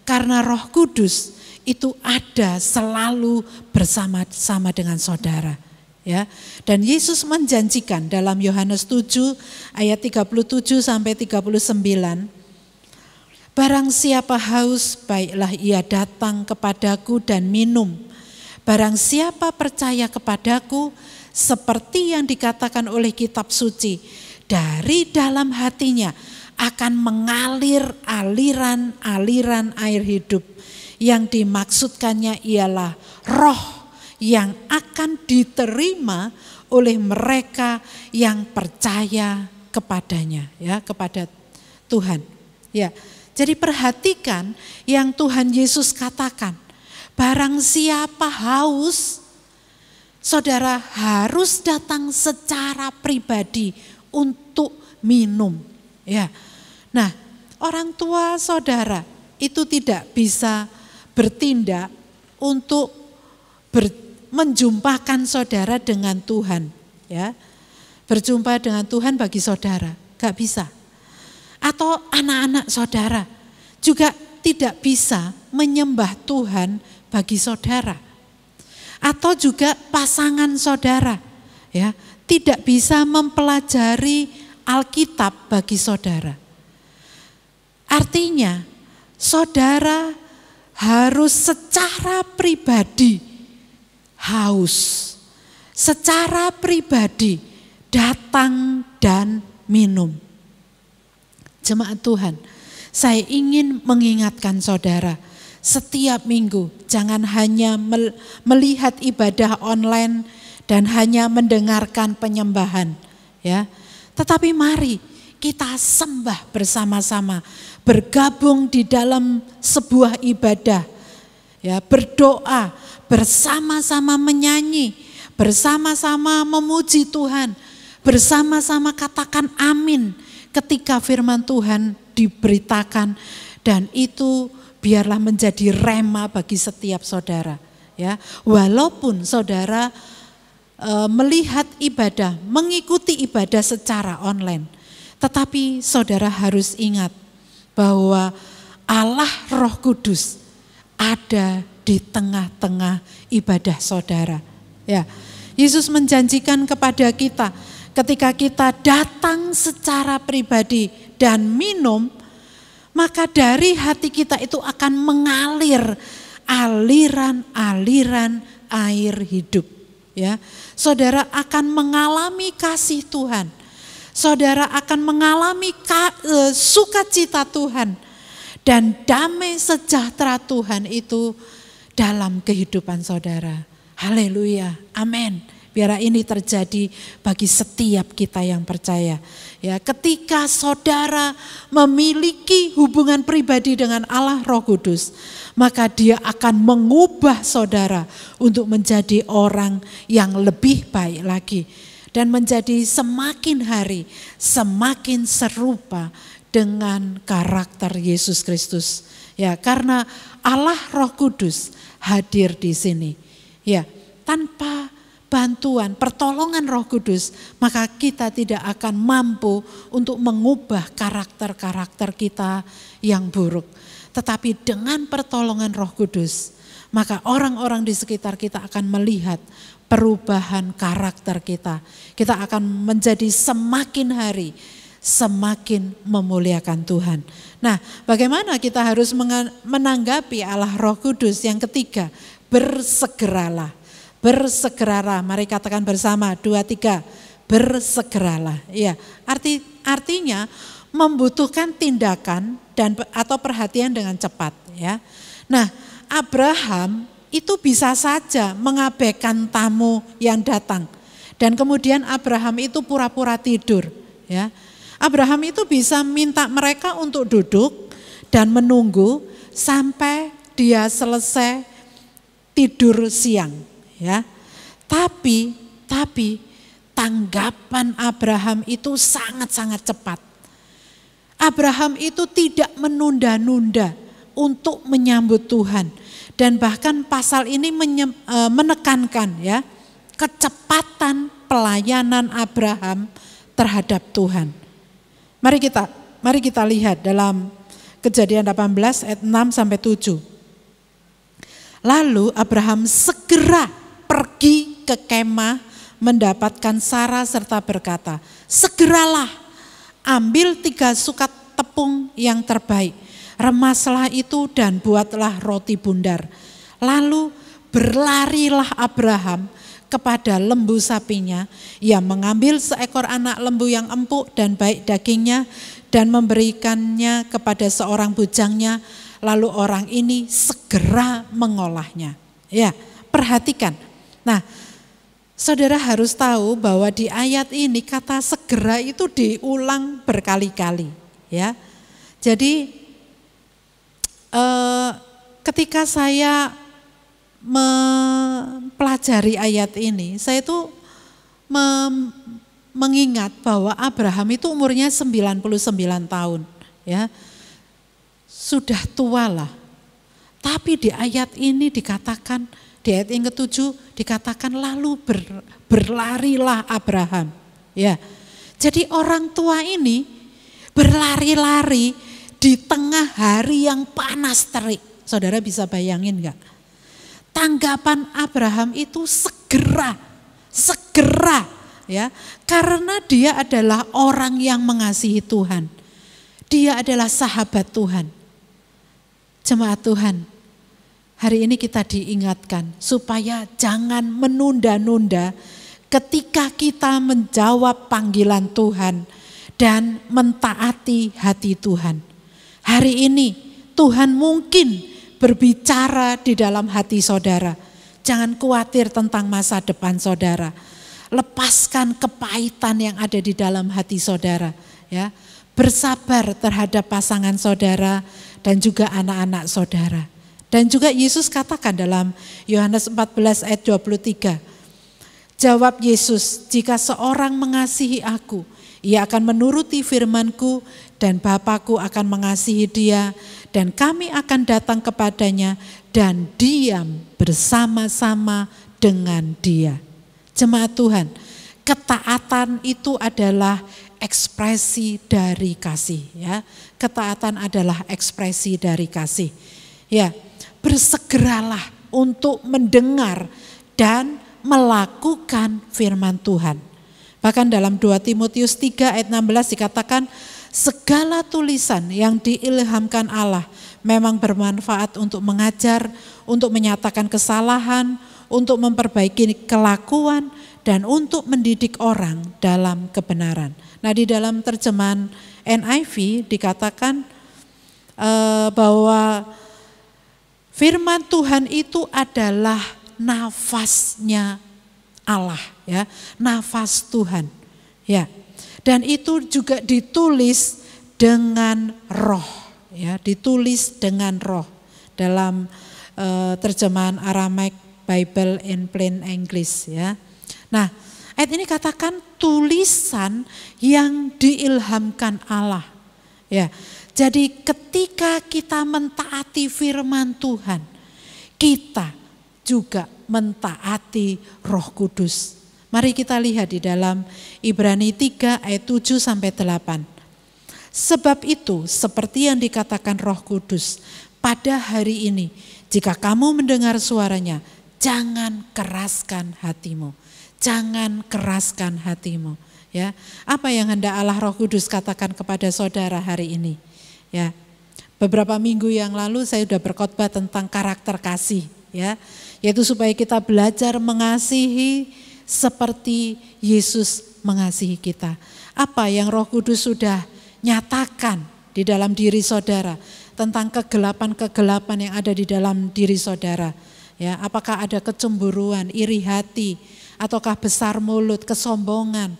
Karena Roh Kudus itu ada selalu bersama-sama dengan saudara. Ya, dan Yesus menjanjikan dalam Yohanes 7 ayat 37 sampai 39, barang siapa haus, baiklah ia datang kepadaku dan minum. Barang siapa percaya kepadaku, seperti yang dikatakan oleh kitab suci, dari dalam hatinya akan mengalir aliran-aliran air hidup. Yang dimaksudkannya ialah roh yang akan diterima oleh mereka yang percaya kepadanya, ya, kepada Tuhan. Ya. Jadi perhatikan yang Tuhan Yesus katakan, barang siapa haus, saudara harus datang secara pribadi untuk minum, ya. Nah, orang tua saudara itu tidak bisa bertindak untuk menjumpakan saudara dengan Tuhan, ya. Berjumpa dengan Tuhan bagi saudara, gak bisa. Atau anak-anak saudara juga tidak bisa menyembah Tuhan bagi saudara. Atau juga pasangan saudara, ya, tidak bisa mempelajari Alkitab bagi saudara. Artinya, saudara harus secara pribadi haus, secara pribadi datang dan minum, Jemaat Tuhan, saya ingin mengingatkan saudara, setiap minggu jangan hanya melihat ibadah online dan hanya mendengarkan penyembahan, ya. Tetapi mari kita sembah bersama-sama, bergabung di dalam sebuah ibadah, ya, berdoa, bersama-sama menyanyi, bersama-sama memuji Tuhan, bersama-sama katakan amin ketika firman Tuhan diberitakan, dan itu biarlah menjadi rema bagi setiap saudara, ya. Walaupun saudara melihat ibadah, mengikuti ibadah secara online, tetapi saudara harus ingat bahwa Allah Roh Kudus ada di tengah-tengah ibadah saudara, ya. Yesus menjanjikan kepada kita, ketika kita datang secara pribadi dan minum, maka dari hati kita itu akan mengalir aliran-aliran air hidup, ya. Saudara akan mengalami kasih Tuhan. Saudara akan mengalami sukacita Tuhan dan damai sejahtera Tuhan itu dalam kehidupan saudara. Haleluya. Amin. Biar ini terjadi bagi setiap kita yang percaya. Ya, ketika saudara memiliki hubungan pribadi dengan Allah Roh Kudus, maka Dia akan mengubah saudara untuk menjadi orang yang lebih baik lagi dan menjadi semakin hari semakin serupa dengan karakter Yesus Kristus. Ya, karena Allah Roh Kudus hadir di sini. Ya, tanpa bantuan, pertolongan Roh Kudus, maka kita tidak akan mampu untuk mengubah karakter-karakter kita yang buruk. Tetapi dengan pertolongan Roh Kudus, maka orang-orang di sekitar kita akan melihat perubahan karakter kita. Kita akan menjadi semakin hari semakin memuliakan Tuhan. Nah, bagaimana kita harus menanggapi Allah Roh Kudus? Yang ketiga, bersegeralah. Bersegeralah, mari katakan bersama, 2, 3, bersegeralah. Ya, artinya membutuhkan tindakan dan atau perhatian dengan cepat, ya. Nah, Abraham itu bisa saja mengabaikan tamu yang datang dan kemudian Abraham itu pura-pura tidur, ya. Abraham itu bisa minta mereka untuk duduk dan menunggu sampai dia selesai tidur siang, ya. Tapi tanggapan Abraham itu sangat-sangat cepat. Abraham itu tidak menunda-nunda untuk menyambut Tuhan, dan bahkan pasal ini menekankan, ya, kecepatan pelayanan Abraham terhadap Tuhan. Mari kita lihat dalam Kejadian 18 ayat 6 sampai 7. Lalu Abraham segera pergi ke kemah mendapatkan Sarah serta berkata, segeralah ambil 3 sukat tepung yang terbaik, remaslah itu dan buatlah roti bundar. Lalu berlarilah Abraham kepada lembu sapinya, ia mengambil seekor anak lembu yang empuk dan baik dagingnya dan memberikannya kepada seorang bujangnya, lalu orang ini segera mengolahnya. Ya, perhatikan. Nah, saudara harus tahu bahwa di ayat ini kata segera itu diulang berkali-kali, ya. Jadi ketika saya mempelajari ayat ini, saya itu mengingat bahwa Abraham itu umurnya 99 tahun, ya. Sudah tua lah. Tapi di ayat ini dikatakan, di ayat yang ke-7 dikatakan lalu berlarilah Abraham, ya. Jadi orang tua ini berlari-lari di tengah hari yang panas terik. Saudara bisa bayangin enggak? Tanggapan Abraham itu segera, ya, karena dia adalah orang yang mengasihi Tuhan. Dia adalah sahabat Tuhan. Jemaat Tuhan, hari ini kita diingatkan supaya jangan menunda-nunda ketika kita menjawab panggilan Tuhan dan mentaati hati Tuhan. Hari ini Tuhan mungkin berbicara di dalam hati saudara. Jangan khawatir tentang masa depan saudara. Lepaskan kepahitan yang ada di dalam hati saudara, ya. Bersabar terhadap pasangan saudara dan juga anak-anak saudara. Dan juga Yesus katakan dalam Yohanes 14 ayat 23. Jawab Yesus, jika seorang mengasihi aku, ia akan menuruti firman-Ku dan Bapa-Ku akan mengasihi dia dan kami akan datang kepadanya dan diam bersama-sama dengan dia. Jemaat Tuhan, ketaatan itu adalah ekspresi dari kasih, ya. Ketaatan adalah ekspresi dari kasih. Ya, bersegeralah untuk mendengar dan melakukan firman Tuhan. Bahkan dalam 2 Timotius 3 ayat 16 dikatakan, segala tulisan yang diilhamkan Allah memang bermanfaat untuk mengajar, untuk menyatakan kesalahan, untuk memperbaiki kelakuan, dan untuk mendidik orang dalam kebenaran. Nah, di dalam terjemahan NIV dikatakan bahwa firman Tuhan itu adalah nafasnya Allah, ya, nafas Tuhan, ya. Dan itu juga ditulis dengan roh, ya, ditulis dengan roh dalam terjemahan Aramaic Bible in Plain English, ya. Nah, ayat ini katakan tulisan yang diilhamkan Allah, ya. Jadi ketika kita mentaati firman Tuhan, kita juga mentaati Roh Kudus. Mari kita lihat di dalam Ibrani 3 ayat 7 sampai 8. Sebab itu seperti yang dikatakan Roh Kudus, pada hari ini jika kamu mendengar suaranya, jangan keraskan hatimu. Jangan keraskan hatimu, ya. Apa yang hendak Allah Roh Kudus katakan kepada saudara hari ini? Ya, beberapa minggu yang lalu saya sudah berkhotbah tentang karakter kasih, ya, yaitu supaya kita belajar mengasihi seperti Yesus mengasihi kita. Apa yang Roh Kudus sudah nyatakan di dalam diri saudara tentang kegelapan-kegelapan yang ada di dalam diri saudara, ya, apakah ada kecemburuan, iri hati, ataukah besar mulut, kesombongan,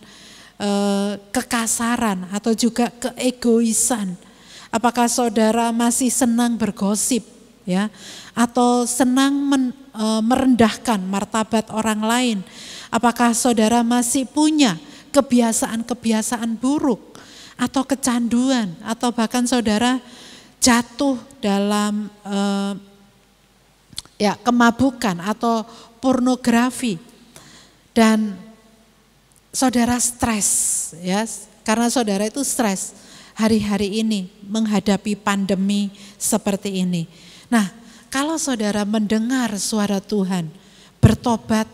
kekasaran, atau juga keegoisan. Apakah saudara masih senang bergosip, ya, atau senang merendahkan martabat orang lain? Apakah saudara masih punya kebiasaan-kebiasaan buruk atau kecanduan, atau bahkan saudara jatuh dalam kemabukan atau pornografi dan saudara stres, ya, karena saudara itu stres hari-hari ini menghadapi pandemi seperti ini. Nah, kalau saudara mendengar suara Tuhan, bertobat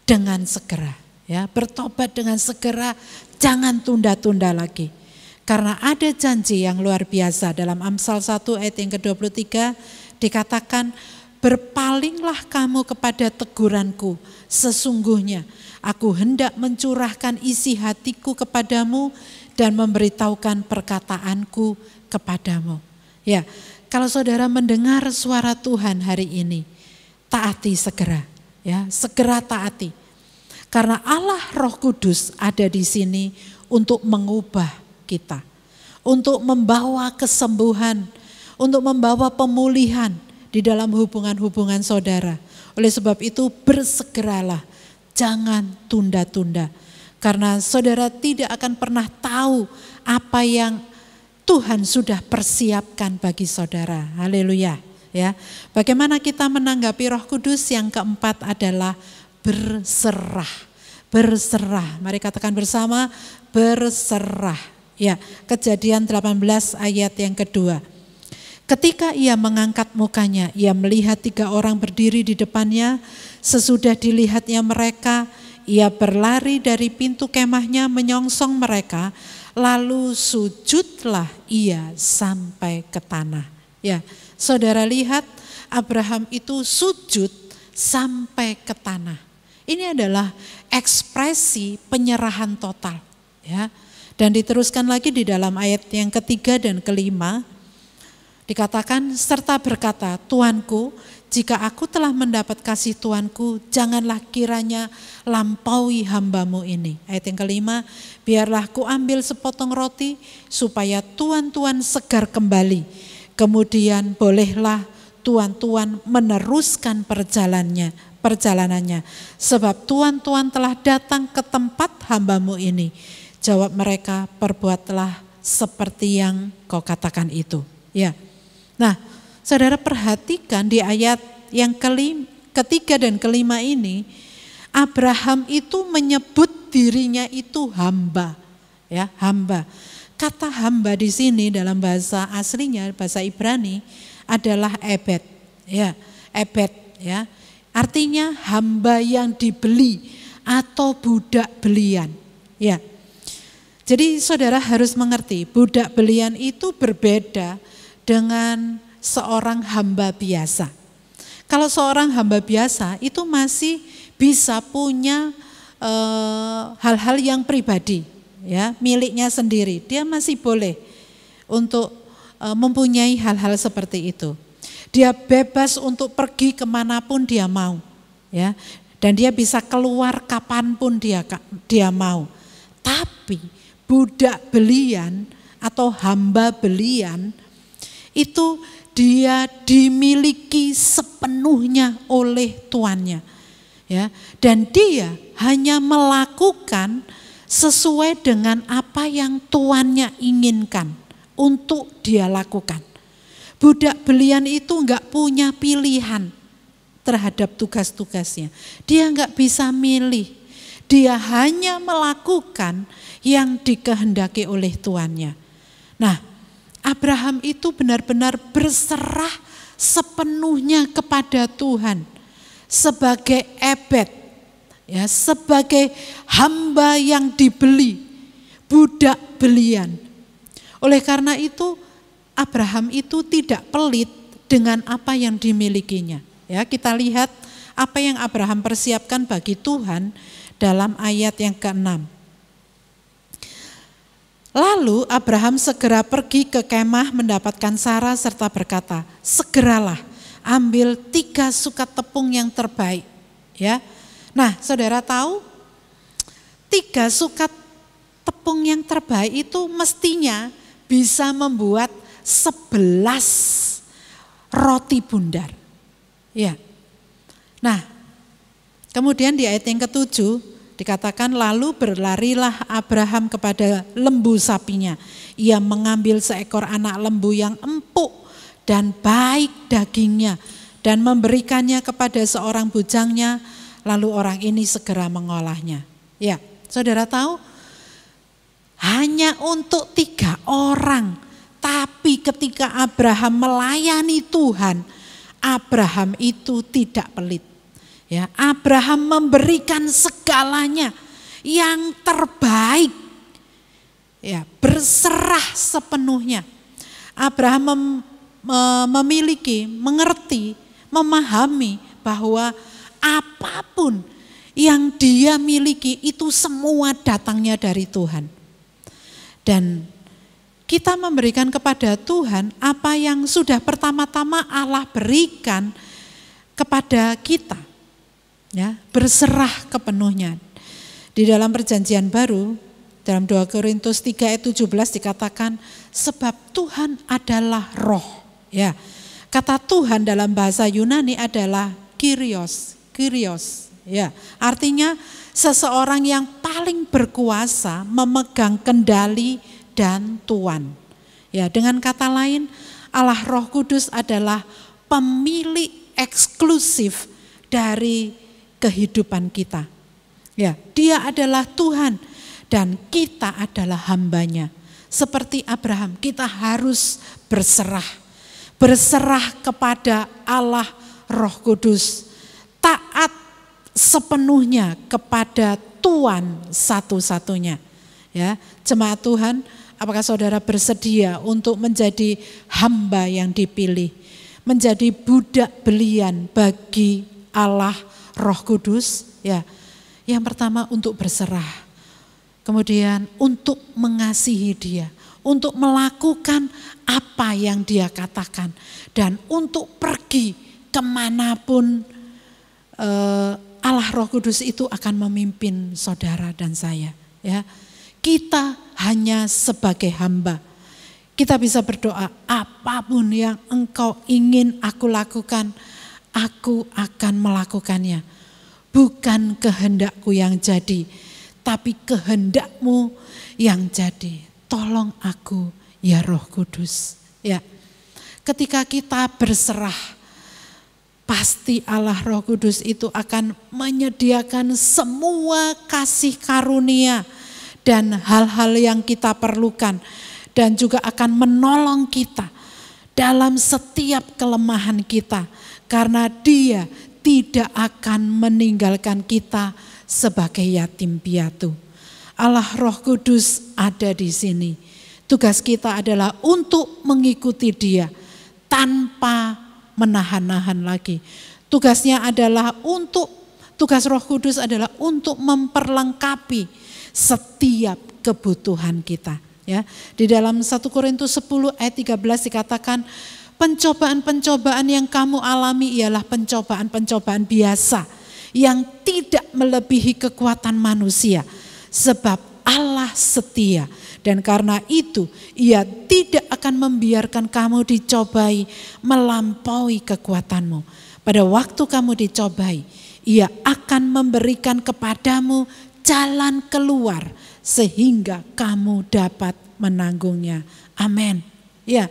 dengan segera, ya, bertobat dengan segera, jangan tunda-tunda lagi. Karena ada janji yang luar biasa dalam Amsal 1 ayat yang ke-23 dikatakan, berpalinglah kamu kepada teguranku, sesungguhnya aku hendak mencurahkan isi hatiku kepadamu dan memberitahukan perkataanku kepadamu. Ya, kalau saudara mendengar suara Tuhan hari ini, taati segera, ya, segera taati. Karena Allah Roh Kudus ada di sini untuk mengubah kita, untuk membawa kesembuhan, untuk membawa pemulihan di dalam hubungan-hubungan saudara. Oleh sebab itu bersegeralah, jangan tunda-tunda. Karena saudara tidak akan pernah tahu apa yang Tuhan sudah persiapkan bagi saudara. Haleluya, ya. Bagaimana kita menanggapi Roh Kudus? Yang keempat adalah berserah. Berserah. Mari katakan bersama, berserah. Ya, Kejadian 18 ayat yang kedua. Ketika ia mengangkat mukanya, ia melihat 3 orang berdiri di depannya. Sesudah dilihatnya mereka, ia berlari dari pintu kemahnya menyongsong mereka, lalu sujudlah ia sampai ke tanah. Ya, saudara lihat Abraham itu sujud sampai ke tanah. Ini adalah ekspresi penyerahan total, ya. Dan diteruskan lagi di dalam ayat yang ketiga dan kelima, dikatakan serta berkata, Tuanku, jika aku telah mendapat kasih Tuanku, janganlah kiranya lampaui hambamu ini. Ayat yang kelima, biarlah ku ambil sepotong roti supaya tuan-tuan segar kembali. Kemudian bolehlah tuan-tuan meneruskan perjalanannya. Sebab tuan-tuan telah datang ke tempat hambamu ini. Jawab mereka, perbuatlah seperti yang kau katakan itu. Ya. Nah, saudara perhatikan di ayat yang ketiga dan kelima ini, Abraham itu menyebut dirinya itu hamba, ya, hamba. Kata hamba di sini dalam bahasa aslinya, bahasa Ibrani adalah ebed, ya, ebed, ya. Artinya hamba yang dibeli atau budak belian, ya. Jadi saudara harus mengerti, budak belian itu berbeda dengan seorang hamba biasa. Kalau seorang hamba biasa itu masih bisa punya hal-hal yang pribadi, ya, miliknya sendiri. Dia masih boleh untuk mempunyai hal-hal seperti itu. Dia bebas untuk pergi kemanapun dia mau, ya, dan dia bisa keluar kapanpun dia mau. Tapi budak belian atau hamba belian itu dia dimiliki sepenuhnya oleh tuannya, ya, dan dia hanya melakukan sesuai dengan apa yang tuannya inginkan untuk dia lakukan. Budak belian itu enggak punya pilihan terhadap tugas-tugasnya. Dia enggak bisa milih. Dia hanya melakukan yang dikehendaki oleh tuannya. Nah, Abraham itu benar-benar berserah sepenuhnya kepada Tuhan sebagai ebed, ya, sebagai hamba yang dibeli, budak belian. Oleh karena itu Abraham itu tidak pelit dengan apa yang dimilikinya. Ya, kita lihat apa yang Abraham persiapkan bagi Tuhan dalam ayat yang ke-6. Lalu Abraham segera pergi ke kemah mendapatkan Sarah serta berkata, segeralah ambil 3 sukat tepung yang terbaik. Ya, nah saudara tahu 3 sukat tepung yang terbaik itu mestinya bisa membuat 11 roti bundar. Ya, nah kemudian di ayat yang ke-7 dikatakan lalu berlarilah Abraham kepada lembu sapinya. Ia mengambil seekor anak lembu yang empuk dan baik dagingnya dan memberikannya kepada seorang bujangnya. Lalu orang ini segera mengolahnya. Ya, saudara tahu hanya untuk 3 orang. Tapi ketika Abraham melayani Tuhan, Abraham itu tidak pelit. Ya, Abraham memberikan segalanya yang terbaik. Ya, berserah sepenuhnya. Abraham memiliki, mengerti, memahami bahwa apapun yang dia miliki itu semua datangnya dari Tuhan. Dan kita memberikan kepada Tuhan apa yang sudah pertama-tama Allah berikan kepada kita. Ya, berserah kepenuhnya. Di dalam perjanjian baru, dalam 2 Korintus 3 ayat 17 dikatakan, sebab Tuhan adalah roh. Ya, kata Tuhan dalam bahasa Yunani adalah Kyrios. Ya, artinya seseorang yang paling berkuasa, memegang kendali dan tuan. Ya, dengan kata lain, Allah Roh Kudus adalah pemilik eksklusif dari kehidupan kita. Ya, dia adalah Tuhan dan kita adalah hambanya. Seperti Abraham, kita harus berserah. Berserah kepada Allah Roh Kudus. Taat sepenuhnya kepada Tuhan satu-satunya. Ya, jemaat Tuhan, apakah saudara bersedia untuk menjadi hamba yang dipilih? Menjadi budak belian bagi Allah Roh Kudus, ya. Yang pertama untuk berserah. Kemudian untuk mengasihi dia, untuk melakukan apa yang dia katakan, dan untuk pergi kemanapun Allah Roh Kudus itu akan memimpin saudara dan saya. Ya, kita hanya sebagai hamba. Kita bisa berdoa, apapun yang engkau ingin aku lakukan, aku akan melakukannya. Bukan kehendakku yang jadi, tapi kehendakmu yang jadi. Tolong aku ya Roh Kudus. Ya, ketika kita berserah, pasti Allah Roh Kudus itu akan menyediakan semua kasih karunia dan hal-hal yang kita perlukan, dan juga akan menolong kita dalam setiap kelemahan kita, karena Dia tidak akan meninggalkan kita sebagai yatim piatu. Allah Roh Kudus ada di sini. Tugas kita adalah untuk mengikuti Dia tanpa menahan-nahan lagi. Tugas Roh Kudus adalah untuk memperlengkapi setiap kebutuhan kita. Ya, di dalam 1 Korintus 10 ayat 13 dikatakan, pencobaan-pencobaan yang kamu alami ialah pencobaan-pencobaan biasa yang tidak melebihi kekuatan manusia, sebab Allah setia, dan karena itu Ia tidak akan membiarkan kamu dicobai melampaui kekuatanmu. Pada waktu kamu dicobai, Ia akan memberikan kepadamu jalan keluar sehingga kamu dapat menanggungnya. Amin. Ya,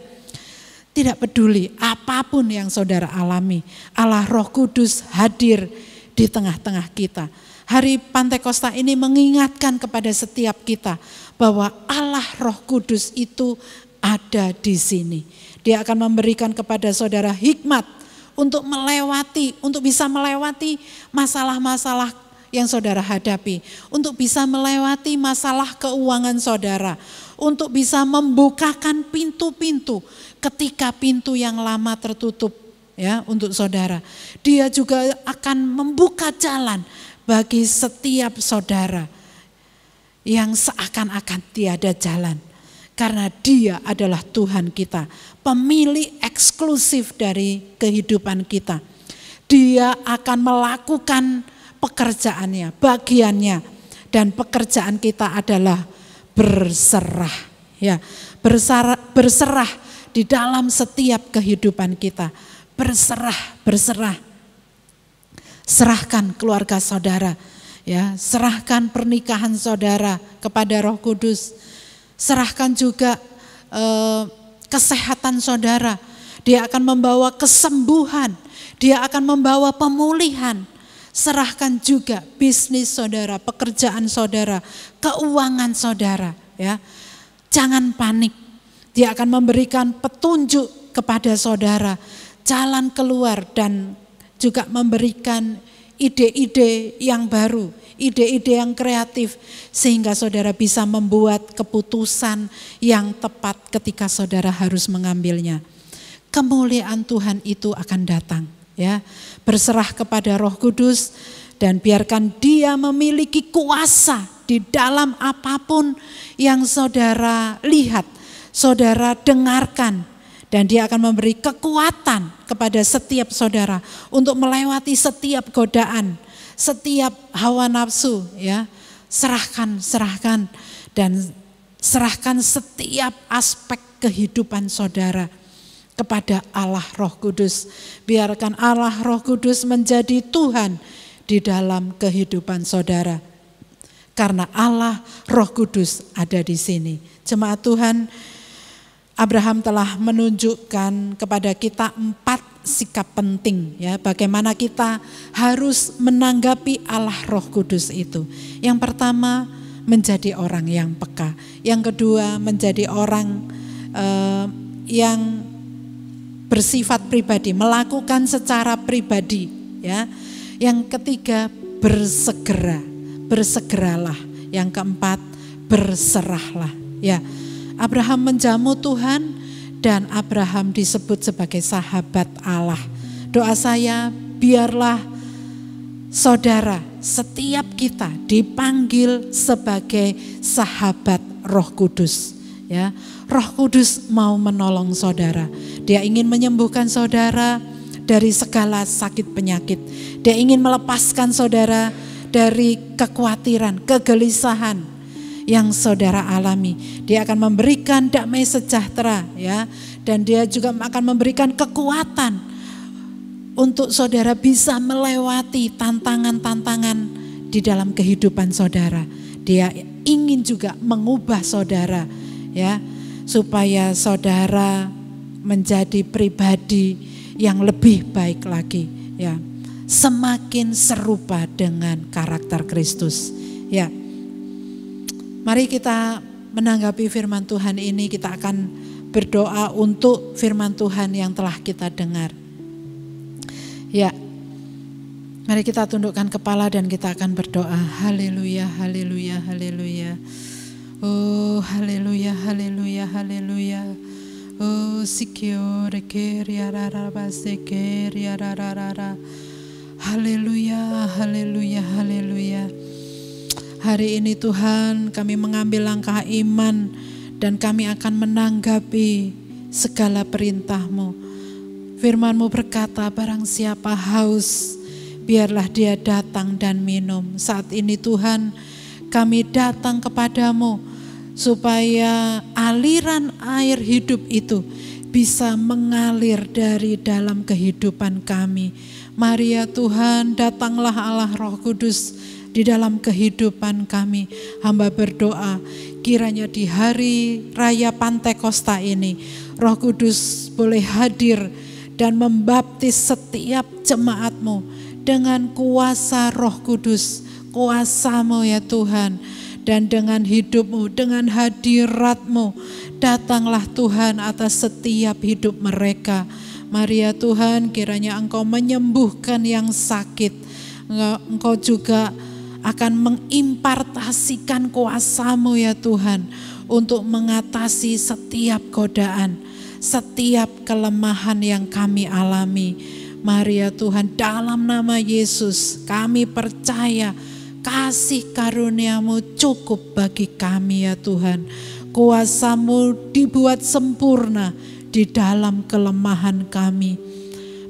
tidak peduli apapun yang saudara alami, Allah Roh Kudus hadir di tengah-tengah kita. Hari Pantekosta ini mengingatkan kepada setiap kita bahwa Allah Roh Kudus itu ada di sini. Dia akan memberikan kepada saudara hikmat untuk bisa melewati masalah-masalah yang saudara hadapi, untuk bisa melewati masalah keuangan saudara, untuk bisa membukakan pintu-pintu ketika pintu yang lama tertutup ya untuk saudara. Dia juga akan membuka jalan bagi setiap saudara yang seakan-akan tiada jalan, karena Dia adalah Tuhan kita, pemilik eksklusif dari kehidupan kita. Dia akan melakukan pekerjaannya, bagiannya, dan pekerjaan kita adalah berserah. Ya, berserah di dalam setiap kehidupan kita. Berserah. Serahkan keluarga saudara, ya, serahkan pernikahan saudara kepada Roh Kudus. Serahkan juga kesehatan saudara. Dia akan membawa kesembuhan, Dia akan membawa pemulihan. Serahkan juga bisnis saudara, pekerjaan saudara, keuangan saudara, ya. Jangan panik. Dia akan memberikan petunjuk kepada saudara, jalan keluar, dan juga memberikan ide-ide yang baru, ide-ide yang kreatif, sehingga saudara bisa membuat keputusan yang tepat ketika saudara harus mengambilnya. Kemuliaan Tuhan itu akan datang. Ya, berserah kepada Roh Kudus dan biarkan Dia memiliki kuasa di dalam apapun yang saudara lihat, saudara dengarkan, dan Dia akan memberi kekuatan kepada setiap saudara untuk melewati setiap godaan, setiap hawa nafsu, ya. Serahkan dan serahkan setiap aspek kehidupan saudara kepada Allah Roh Kudus. Biarkan Allah Roh Kudus menjadi Tuhan di dalam kehidupan saudara. Karena Allah Roh Kudus ada di sini. Jemaat Tuhan, Abraham telah menunjukkan kepada kita 4 sikap penting, ya, bagaimana kita harus menanggapi Allah Roh Kudus itu. Yang pertama, menjadi orang yang peka. Yang kedua, menjadi orang yang bersifat pribadi, melakukan secara pribadi, ya. Yang ketiga, bersegeralah. Yang keempat, berserahlah, ya. Abraham menjamu Tuhan dan Abraham disebut sebagai sahabat Allah. Doa saya, biarlah saudara, setiap kita dipanggil sebagai sahabat Roh Kudus. Ya, Roh Kudus mau menolong saudara. Dia ingin menyembuhkan saudara dari segala sakit penyakit. Dia ingin melepaskan saudara dari kekhawatiran, kegelisahan yang saudara alami. Dia akan memberikan damai sejahtera, ya, dan dia juga akan memberikan kekuatan untuk saudara bisa melewati tantangan-tantangan di dalam kehidupan saudara. Dia ingin juga mengubah saudara, ya, supaya saudara menjadi pribadi yang lebih baik lagi, ya, semakin serupa dengan karakter Kristus, ya. Mari kita menanggapi firman Tuhan ini, kita akan berdoa untuk firman Tuhan yang telah kita dengar. Ya, mari kita tundukkan kepala dan kita akan berdoa. Haleluya, haleluya, haleluya. Oh, haleluya, haleluya, haleluya. Oh, sikiore keriarara basekeriarara. Haleluya, haleluya, haleluya. Hari ini Tuhan, kami mengambil langkah iman dan kami akan menanggapi segala perintah-Mu. Firman-Mu berkata, barang siapa haus, biarlah dia datang dan minum. Saat ini Tuhan, kami datang kepadamu supaya aliran air hidup itu bisa mengalir dari dalam kehidupan kami. Mari ya Tuhan, datanglah Allah Roh Kudus di dalam kehidupan kami. Hamba berdoa, kiranya di hari raya Pantekosta ini, Roh Kudus boleh hadir dan membaptis setiap jemaat-Mu dengan kuasa Roh Kudus, kuasa-Mu ya Tuhan. Dan dengan hidup-Mu, dengan hadirat-Mu, datanglah Tuhan atas setiap hidup mereka. Mari ya Tuhan, kiranya Engkau menyembuhkan yang sakit. Engkau juga akan mengimpartasikan kuasa-Mu ya Tuhan, untuk mengatasi setiap godaan, setiap kelemahan yang kami alami. Mari ya Tuhan, dalam nama Yesus kami percaya kasih karunia-Mu cukup bagi kami ya Tuhan. Kuasa-Mu dibuat sempurna di dalam kelemahan kami.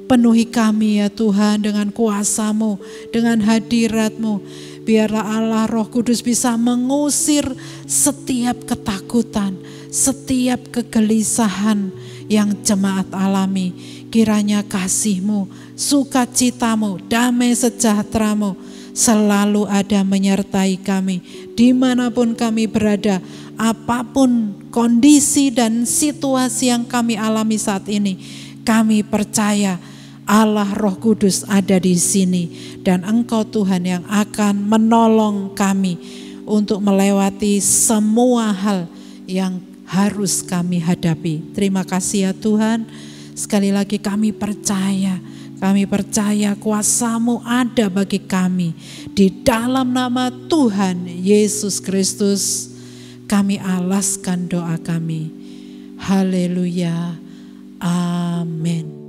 Penuhi kami ya Tuhan dengan kuasa-Mu, dengan hadirat-Mu. Biarlah Allah Roh Kudus bisa mengusir setiap ketakutan, setiap kegelisahan yang jemaat alami. Kiranya kasih-Mu, sukacita-Mu, damai sejahtera-Mu selalu ada menyertai kami dimanapun kami berada, apapun kondisi dan situasi yang kami alami saat ini. Kami percaya Allah Roh Kudus ada di sini dan Engkau Tuhan yang akan menolong kami untuk melewati semua hal yang harus kami hadapi. Terima kasih ya Tuhan. Sekali lagi kami percaya kuasa-Mu ada bagi kami. Di dalam nama Tuhan Yesus Kristus kami alaskan doa kami. Haleluya. Amin.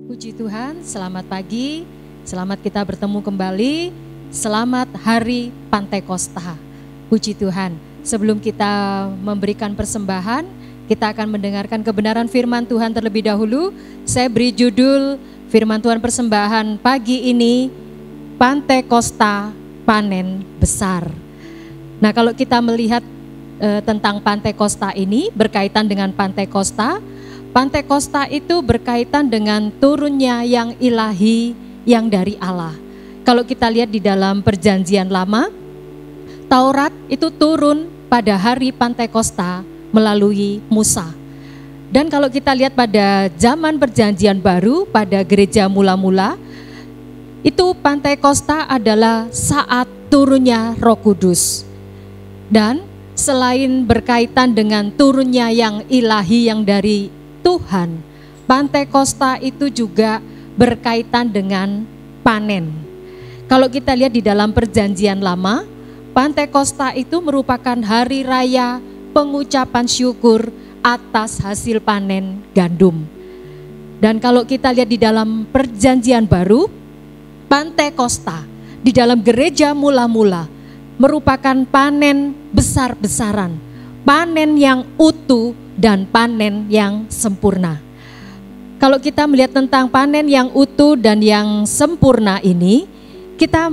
Puji Tuhan, selamat pagi, selamat kita bertemu kembali, selamat hari Pantekosta. Puji Tuhan, sebelum kita memberikan persembahan, kita akan mendengarkan kebenaran firman Tuhan terlebih dahulu. Saya beri judul firman Tuhan persembahan pagi ini, Pantekosta panen besar. Nah, kalau kita melihat tentang Pantekosta ini berkaitan dengan Pantekosta itu berkaitan dengan turunnya yang ilahi yang dari Allah. Kalau kita lihat di dalam Perjanjian Lama, Taurat itu turun pada hari Pantekosta melalui Musa. Dan kalau kita lihat pada zaman Perjanjian Baru, pada gereja mula-mula, itu Pantekosta adalah saat turunnya Roh Kudus. Dan selain berkaitan dengan turunnya yang ilahi yang dari Tuhan, Pantekosta itu juga berkaitan dengan panen. Kalau kita lihat di dalam Perjanjian Lama, Pantekosta itu merupakan hari raya pengucapan syukur atas hasil panen gandum. Dan kalau kita lihat di dalam Perjanjian Baru, Pantekosta di dalam gereja mula-mula merupakan panen besar-besaran, panen yang utuh dan panen yang sempurna. Kalau kita melihat tentang panen yang utuh dan yang sempurna ini, kita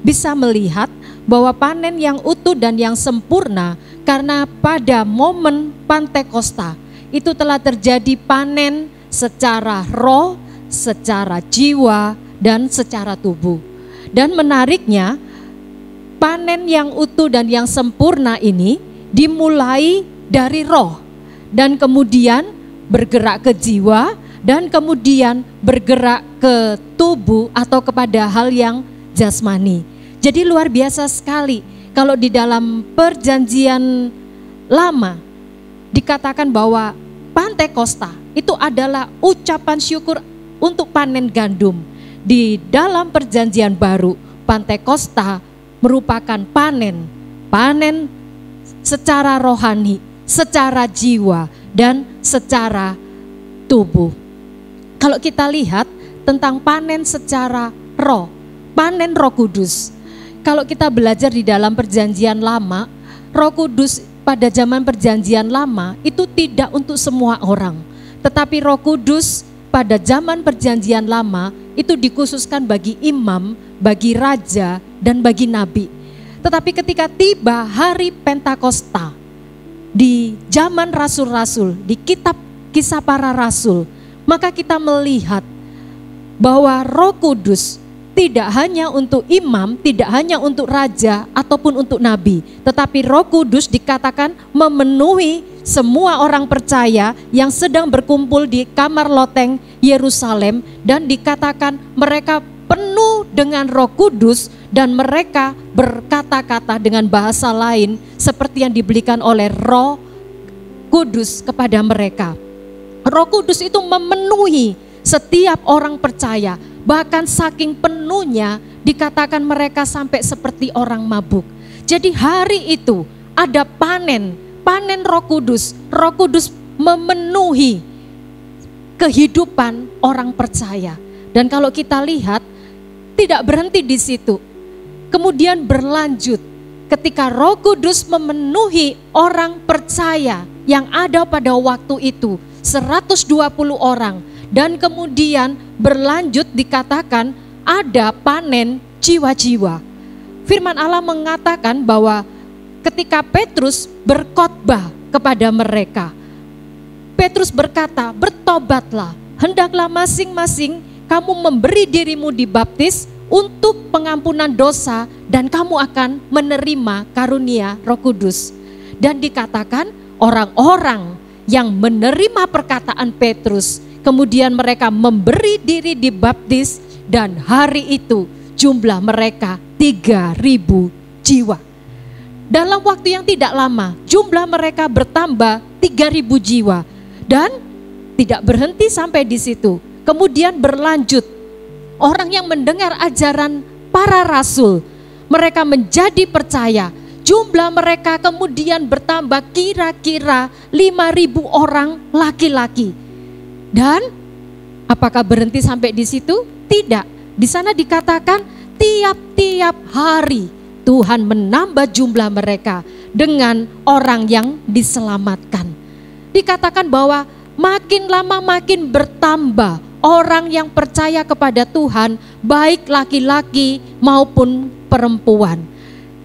bisa melihat bahwa panen yang utuh dan yang sempurna karena pada momen Pantekosta itu telah terjadi panen secara roh, secara jiwa, dan secara tubuh. Dan menariknya, panen yang utuh dan yang sempurna ini dimulai dari roh dan kemudian bergerak ke jiwa dan kemudian bergerak ke tubuh atau kepada hal yang jasmani. Jadi luar biasa sekali kalau di dalam perjanjian lama dikatakan bahwa Pantekosta itu adalah ucapan syukur untuk panen gandum. Di dalam perjanjian baru, Pantekosta merupakan panen secara rohani, secara jiwa, dan secara tubuh. Kalau kita lihat tentang panen secara roh, panen Roh Kudus. Kalau kita belajar di dalam perjanjian lama, Roh Kudus pada zaman perjanjian lama itu tidak untuk semua orang. Tetapi Roh Kudus pada zaman perjanjian lama itu dikhususkan bagi imam, bagi raja, dan bagi nabi. Tetapi ketika tiba hari Pentakosta, di zaman rasul-rasul, di kitab Kisah Para Rasul, maka kita melihat bahwa Roh Kudus tidak hanya untuk imam, tidak hanya untuk raja ataupun untuk nabi, tetapi Roh Kudus dikatakan memenuhi semua orang percaya yang sedang berkumpul di kamar loteng Yerusalem, dan dikatakan mereka penuh dengan Roh Kudus dan mereka berkata-kata dengan bahasa lain seperti yang diberikan oleh Roh Kudus kepada mereka. Roh Kudus itu memenuhi setiap orang percaya, bahkan saking penuhnya dikatakan mereka sampai seperti orang mabuk. Jadi hari itu ada panen Roh Kudus. Roh Kudus memenuhi kehidupan orang percaya. Dan kalau kita lihat tidak berhenti di situ. Kemudian berlanjut ketika Roh Kudus memenuhi orang percaya yang ada pada waktu itu 120 orang. Dan kemudian berlanjut dikatakan ada panen jiwa-jiwa. Firman Allah mengatakan bahwa ketika Petrus berkhotbah kepada mereka, Petrus berkata, bertobatlah, hendaklah masing-masing kamu memberi dirimu dibaptis untuk pengampunan dosa dan kamu akan menerima karunia Roh Kudus. Dan dikatakan orang-orang yang menerima perkataan Petrus, kemudian mereka memberi diri dibaptis dan hari itu jumlah mereka 3.000 jiwa. Dalam waktu yang tidak lama jumlah mereka bertambah 3.000 jiwa dan tidak berhenti sampai di situ. Kemudian berlanjut orang yang mendengar ajaran para rasul, mereka menjadi percaya. Jumlah mereka kemudian bertambah kira-kira 5.000 orang laki-laki. Dan apakah berhenti sampai di situ? Tidak. Di sana dikatakan tiap-tiap hari Tuhan menambah jumlah mereka dengan orang yang diselamatkan. Dikatakan bahwa makin lama makin bertambah orang yang percaya kepada Tuhan, baik laki-laki maupun perempuan.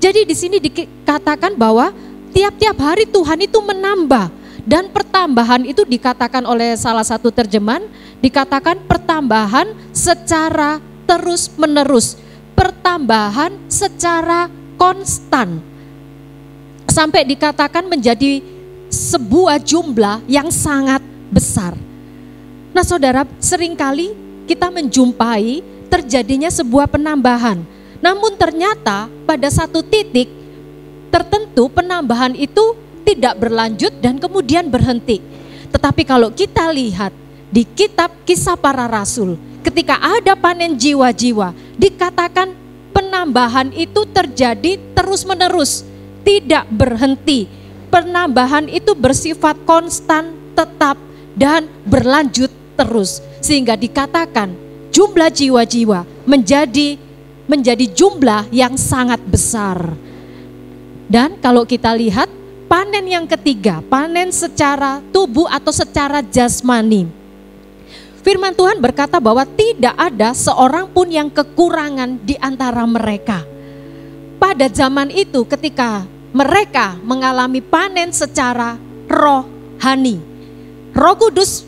Jadi di sini dikatakan bahwa tiap-tiap hari Tuhan itu menambah. Dan pertambahan itu dikatakan oleh salah satu terjemahan, dikatakan pertambahan secara terus-menerus. Pertambahan secara konstan. Sampai dikatakan menjadi sebuah jumlah yang sangat besar. Nah saudara, seringkali kita menjumpai terjadinya sebuah penambahan. Namun ternyata pada satu titik tertentu penambahan itu tidak berlanjut dan kemudian berhenti. Tetapi kalau kita lihat di kitab Kisah Para Rasul, ketika ada panen jiwa-jiwa, dikatakan penambahan itu terjadi terus-menerus, tidak berhenti. Penambahan itu bersifat konstan, tetap, dan berlanjut terus. Sehingga dikatakan jumlah jiwa-jiwa menjadi jumlah yang sangat besar. Dan kalau kita lihat panen yang ketiga, panen secara tubuh atau secara jasmani. Firman Tuhan berkata bahwa tidak ada seorang pun yang kekurangan di antara mereka. Pada zaman itu ketika mereka mengalami panen secara rohani, Roh Kudus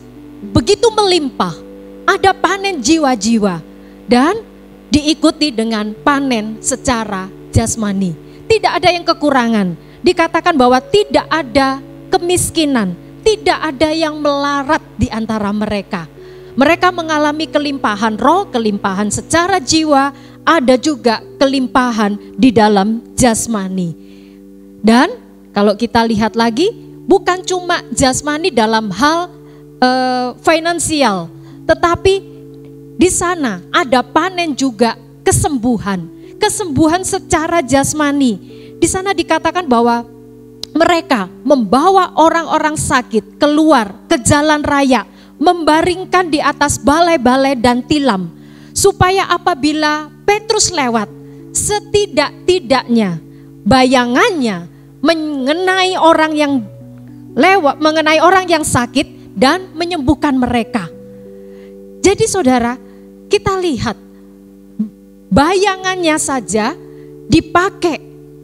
begitu melimpah, ada panen jiwa-jiwa dan diikuti dengan panen secara jasmani. Tidak ada yang kekurangan. Dikatakan bahwa tidak ada kemiskinan, tidak ada yang melarat di antara mereka. Mereka mengalami kelimpahan roh, kelimpahan secara jiwa, ada juga kelimpahan di dalam jasmani. Dan kalau kita lihat lagi, bukan cuma jasmani dalam hal finansial, tetapi di sana ada panen juga kesembuhan. Kesembuhan secara jasmani. Di sana dikatakan bahwa mereka membawa orang-orang sakit keluar ke jalan raya, membaringkan di atas balai-balai dan tilam, supaya apabila Petrus lewat, setidak-tidaknya bayangannya mengenai orang yang lewat, mengenai orang yang sakit dan menyembuhkan mereka. Jadi saudara, kita lihat bayangannya saja dipakai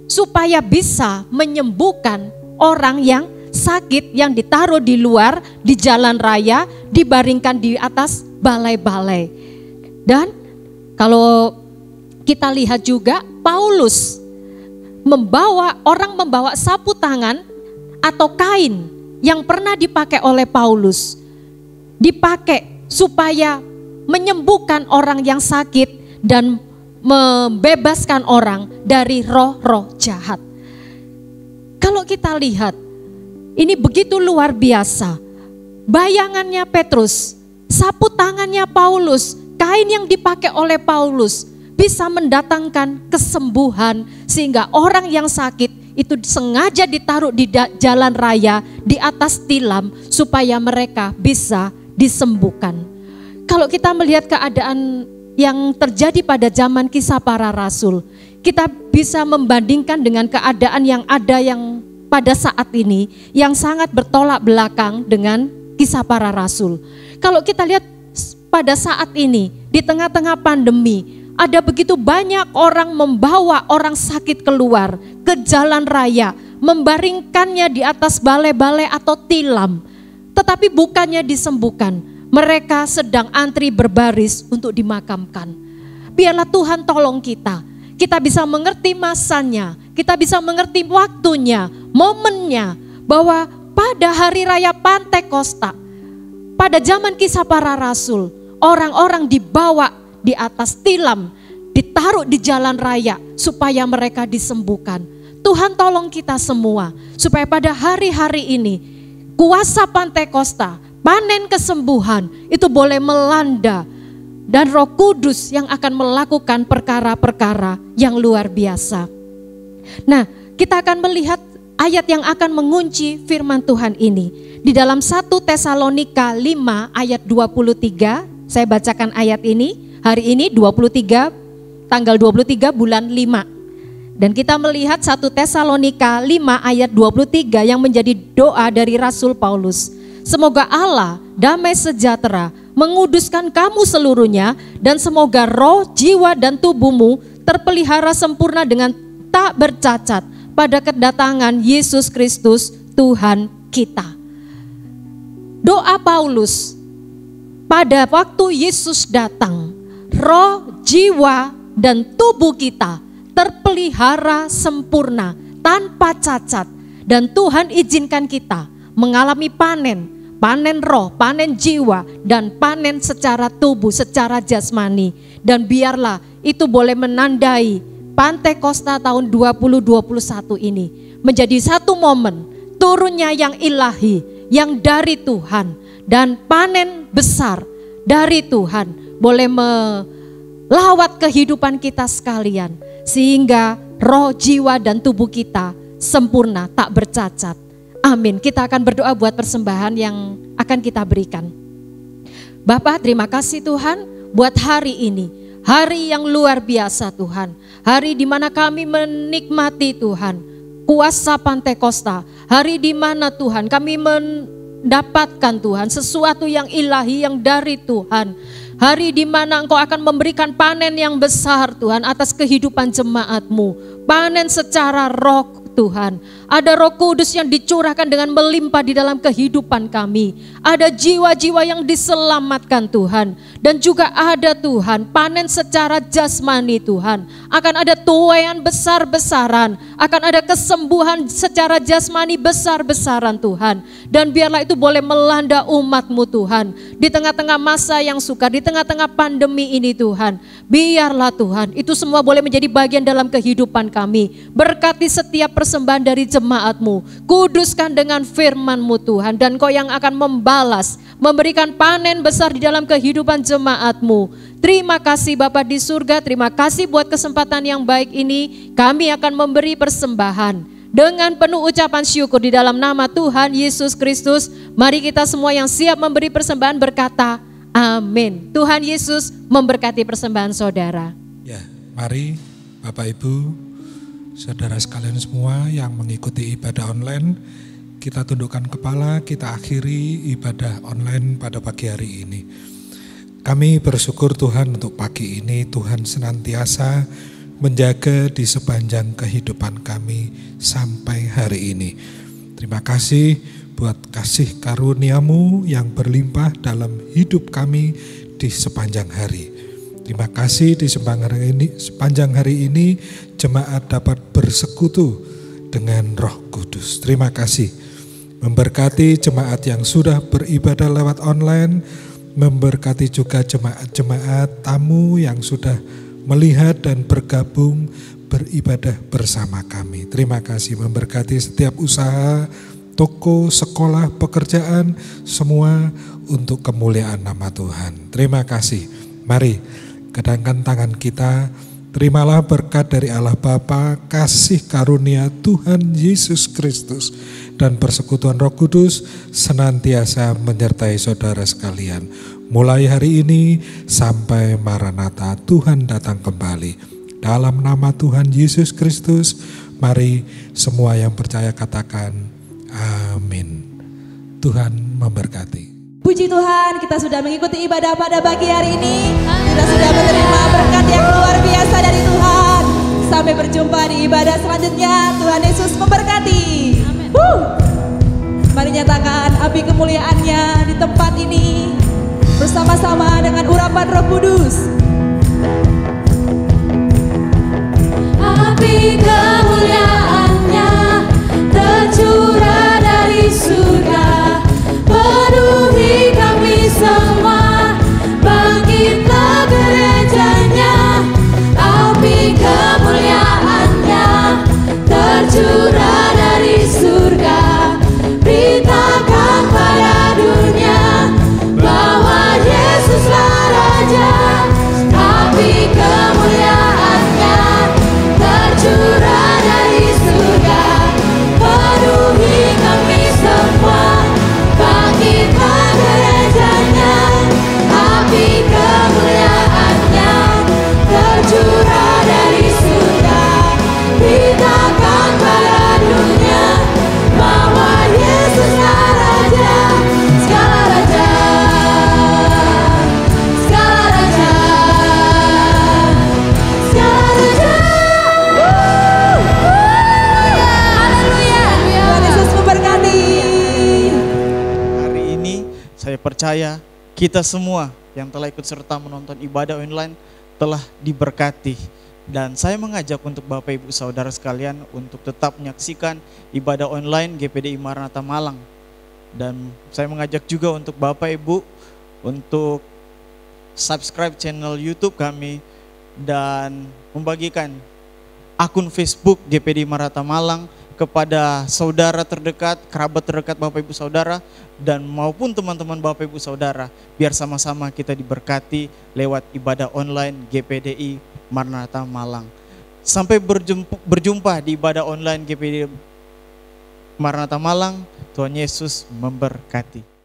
supaya bisa menyembuhkan orang yang sakit yang ditaruh di luar, di jalan raya, dibaringkan di atas balai-balai. Dan kalau kita lihat juga Paulus membawa sapu tangan atau kain yang pernah dipakai oleh Paulus, dipakai supaya menyembuhkan orang yang sakit dan membebaskan orang dari roh-roh jahat. Kalau kita lihat, ini begitu luar biasa. Bayangannya Petrus, sapu tangannya Paulus, kain yang dipakai oleh Paulus bisa mendatangkan kesembuhan sehingga orang yang sakit itu sengaja ditaruh di jalan raya di atas tilam supaya mereka bisa disembuhkan. Kalau kita melihat keadaan yang terjadi pada zaman Kisah Para Rasul, kita bisa membandingkan dengan keadaan yang ada yang pada saat ini yang sangat bertolak belakang dengan Kisah Para Rasul. Kalau kita lihat pada saat ini di tengah-tengah pandemi, ada begitu banyak orang membawa orang sakit keluar ke jalan raya, membaringkannya di atas balai-balai atau tilam, tetapi bukannya disembuhkan. Mereka sedang antri berbaris untuk dimakamkan. Biarlah Tuhan tolong kita. Kita bisa mengerti masanya, kita bisa mengerti waktunya, momennya, bahwa pada hari raya Pantekosta, pada zaman Kisah Para Rasul, orang-orang dibawa di atas tilam, ditaruh di jalan raya supaya mereka disembuhkan. Tuhan tolong kita semua supaya pada hari-hari ini kuasa Pantekosta, panen kesembuhan itu boleh melanda dan Roh Kudus yang akan melakukan perkara-perkara yang luar biasa. Nah, kita akan melihat ayat yang akan mengunci firman Tuhan ini di dalam 1 Tesalonika 5 ayat 23. Saya bacakan ayat ini hari ini 23 tanggal 23 bulan 5. Dan kita melihat 1 Tesalonika 5 ayat 23 yang menjadi doa dari Rasul Paulus. Semoga Allah damai sejahtera menguduskan kamu seluruhnya, dan semoga roh, jiwa dan tubuhmu terpelihara sempurna dengan tak bercacat pada kedatangan Yesus Kristus Tuhan kita. Doa Paulus pada waktu Yesus datang, roh, jiwa dan tubuh kita terpelihara sempurna tanpa cacat, dan Tuhan izinkan kita mengalami panen roh, panen jiwa, dan panen secara tubuh, secara jasmani. Dan biarlah itu boleh menandai Pantekosta tahun 2021 ini menjadi satu momen turunnya yang ilahi, yang dari Tuhan, dan panen besar dari Tuhan boleh melawat kehidupan kita sekalian, sehingga roh, jiwa, dan tubuh kita sempurna, tak bercacat. Amin. Kita akan berdoa buat persembahan yang akan kita berikan. Bapa, terima kasih Tuhan buat hari ini. Hari yang luar biasa Tuhan. Hari di mana kami menikmati Tuhan kuasa Pantekosta. Hari di mana Tuhan kami mendapatkan Tuhan sesuatu yang ilahi yang dari Tuhan. Hari di mana Engkau akan memberikan panen yang besar Tuhan atas kehidupan jemaat-Mu. Panen secara roh Tuhan. Ada Roh Kudus yang dicurahkan dengan melimpah di dalam kehidupan kami. Ada jiwa-jiwa yang diselamatkan Tuhan. Dan juga ada Tuhan panen secara jasmani Tuhan. Akan ada tuaian besar-besaran. Akan ada kesembuhan secara jasmani besar-besaran Tuhan. Dan biarlah itu boleh melanda umat-Mu Tuhan. Di tengah-tengah masa yang sukar, di tengah-tengah pandemi ini Tuhan. Biarlah Tuhan itu semua boleh menjadi bagian dalam kehidupan kami. Berkati setiap persembahan dari jemaat-Mu. Kuduskan dengan firman-Mu Tuhan. Dan Kau yang akan membalas, memberikan panen besar di dalam kehidupan jemaat-Mu. Terima kasih Bapa di surga, terima kasih buat kesempatan yang baik ini. Kami akan memberi persembahan dengan penuh ucapan syukur di dalam nama Tuhan Yesus Kristus. Mari kita semua yang siap memberi persembahan berkata, amin. Tuhan Yesus memberkati persembahan saudara. Ya, mari Bapak Ibu, saudara sekalian semua yang mengikuti ibadah online, kita tundukkan kepala, kita akhiri ibadah online pada pagi hari ini. Kami bersyukur Tuhan untuk pagi ini, Tuhan senantiasa menjaga di sepanjang kehidupan kami sampai hari ini. Terima kasih buat kasih karunia-Mu yang berlimpah dalam hidup kami di sepanjang hari. Terima kasih di sepanjang hari ini jemaat dapat bersekutu dengan Roh Kudus. Terima kasih. Memberkati jemaat yang sudah beribadah lewat online, memberkati juga jemaat-jemaat tamu yang sudah melihat dan bergabung beribadah bersama kami. Terima kasih, memberkati setiap usaha, toko, sekolah, pekerjaan, semua untuk kemuliaan nama Tuhan. Terima kasih. Mari kedangkan tangan kita, terimalah berkat dari Allah Bapa, kasih karunia Tuhan Yesus Kristus, dan persekutuan Roh Kudus senantiasa menyertai saudara sekalian. Mulai hari ini sampai Maranatha, Tuhan datang kembali. Dalam nama Tuhan Yesus Kristus, mari semua yang percaya katakan amin. Tuhan memberkati. Puji Tuhan, kita sudah mengikuti ibadah pada pagi hari ini. Kita sudah menerima berkat yang luar biasa dari Tuhan. Sampai berjumpa di ibadah selanjutnya. Tuhan Yesus memberkati. Mari nyatakan api kemuliaannya di tempat ini bersama-sama dengan urapan Roh Kudus. Api kemuliaannya tercurah dari surga, penuhi kami semua, bangkitlah gerejanya. Api kemuliaannya tercurah dari surga, beritakan pada dunia bahwa Yesuslah Raja. Api kemuliaannya tercurah dari surga, penuhi kami semua, bangkitlah gerejanya. Api kemuliaannya tercurah dari surga, beritakan pada dunia bahwa Yesuslah Raja, segala raja, segala raja, segala raja. Haleluya. Tuhan Yesus memberkati. Hari ini saya percaya kita semua yang telah ikut serta menonton ibadah online telah diberkati. Dan saya mengajak untuk Bapak Ibu Saudara sekalian untuk tetap menyaksikan ibadah online GPDI Maranatha Malang. Dan saya mengajak juga untuk Bapak Ibu untuk subscribe channel YouTube kami dan membagikan akun Facebook GPDI Maranatha Malang kepada saudara terdekat, kerabat terdekat Bapak Ibu Saudara, dan maupun teman-teman Bapak Ibu Saudara, biar sama-sama kita diberkati lewat ibadah online GPDI Maranatha Malang. Sampai berjumpa di ibadah online GPDI Maranatha Malang. Tuhan Yesus memberkati.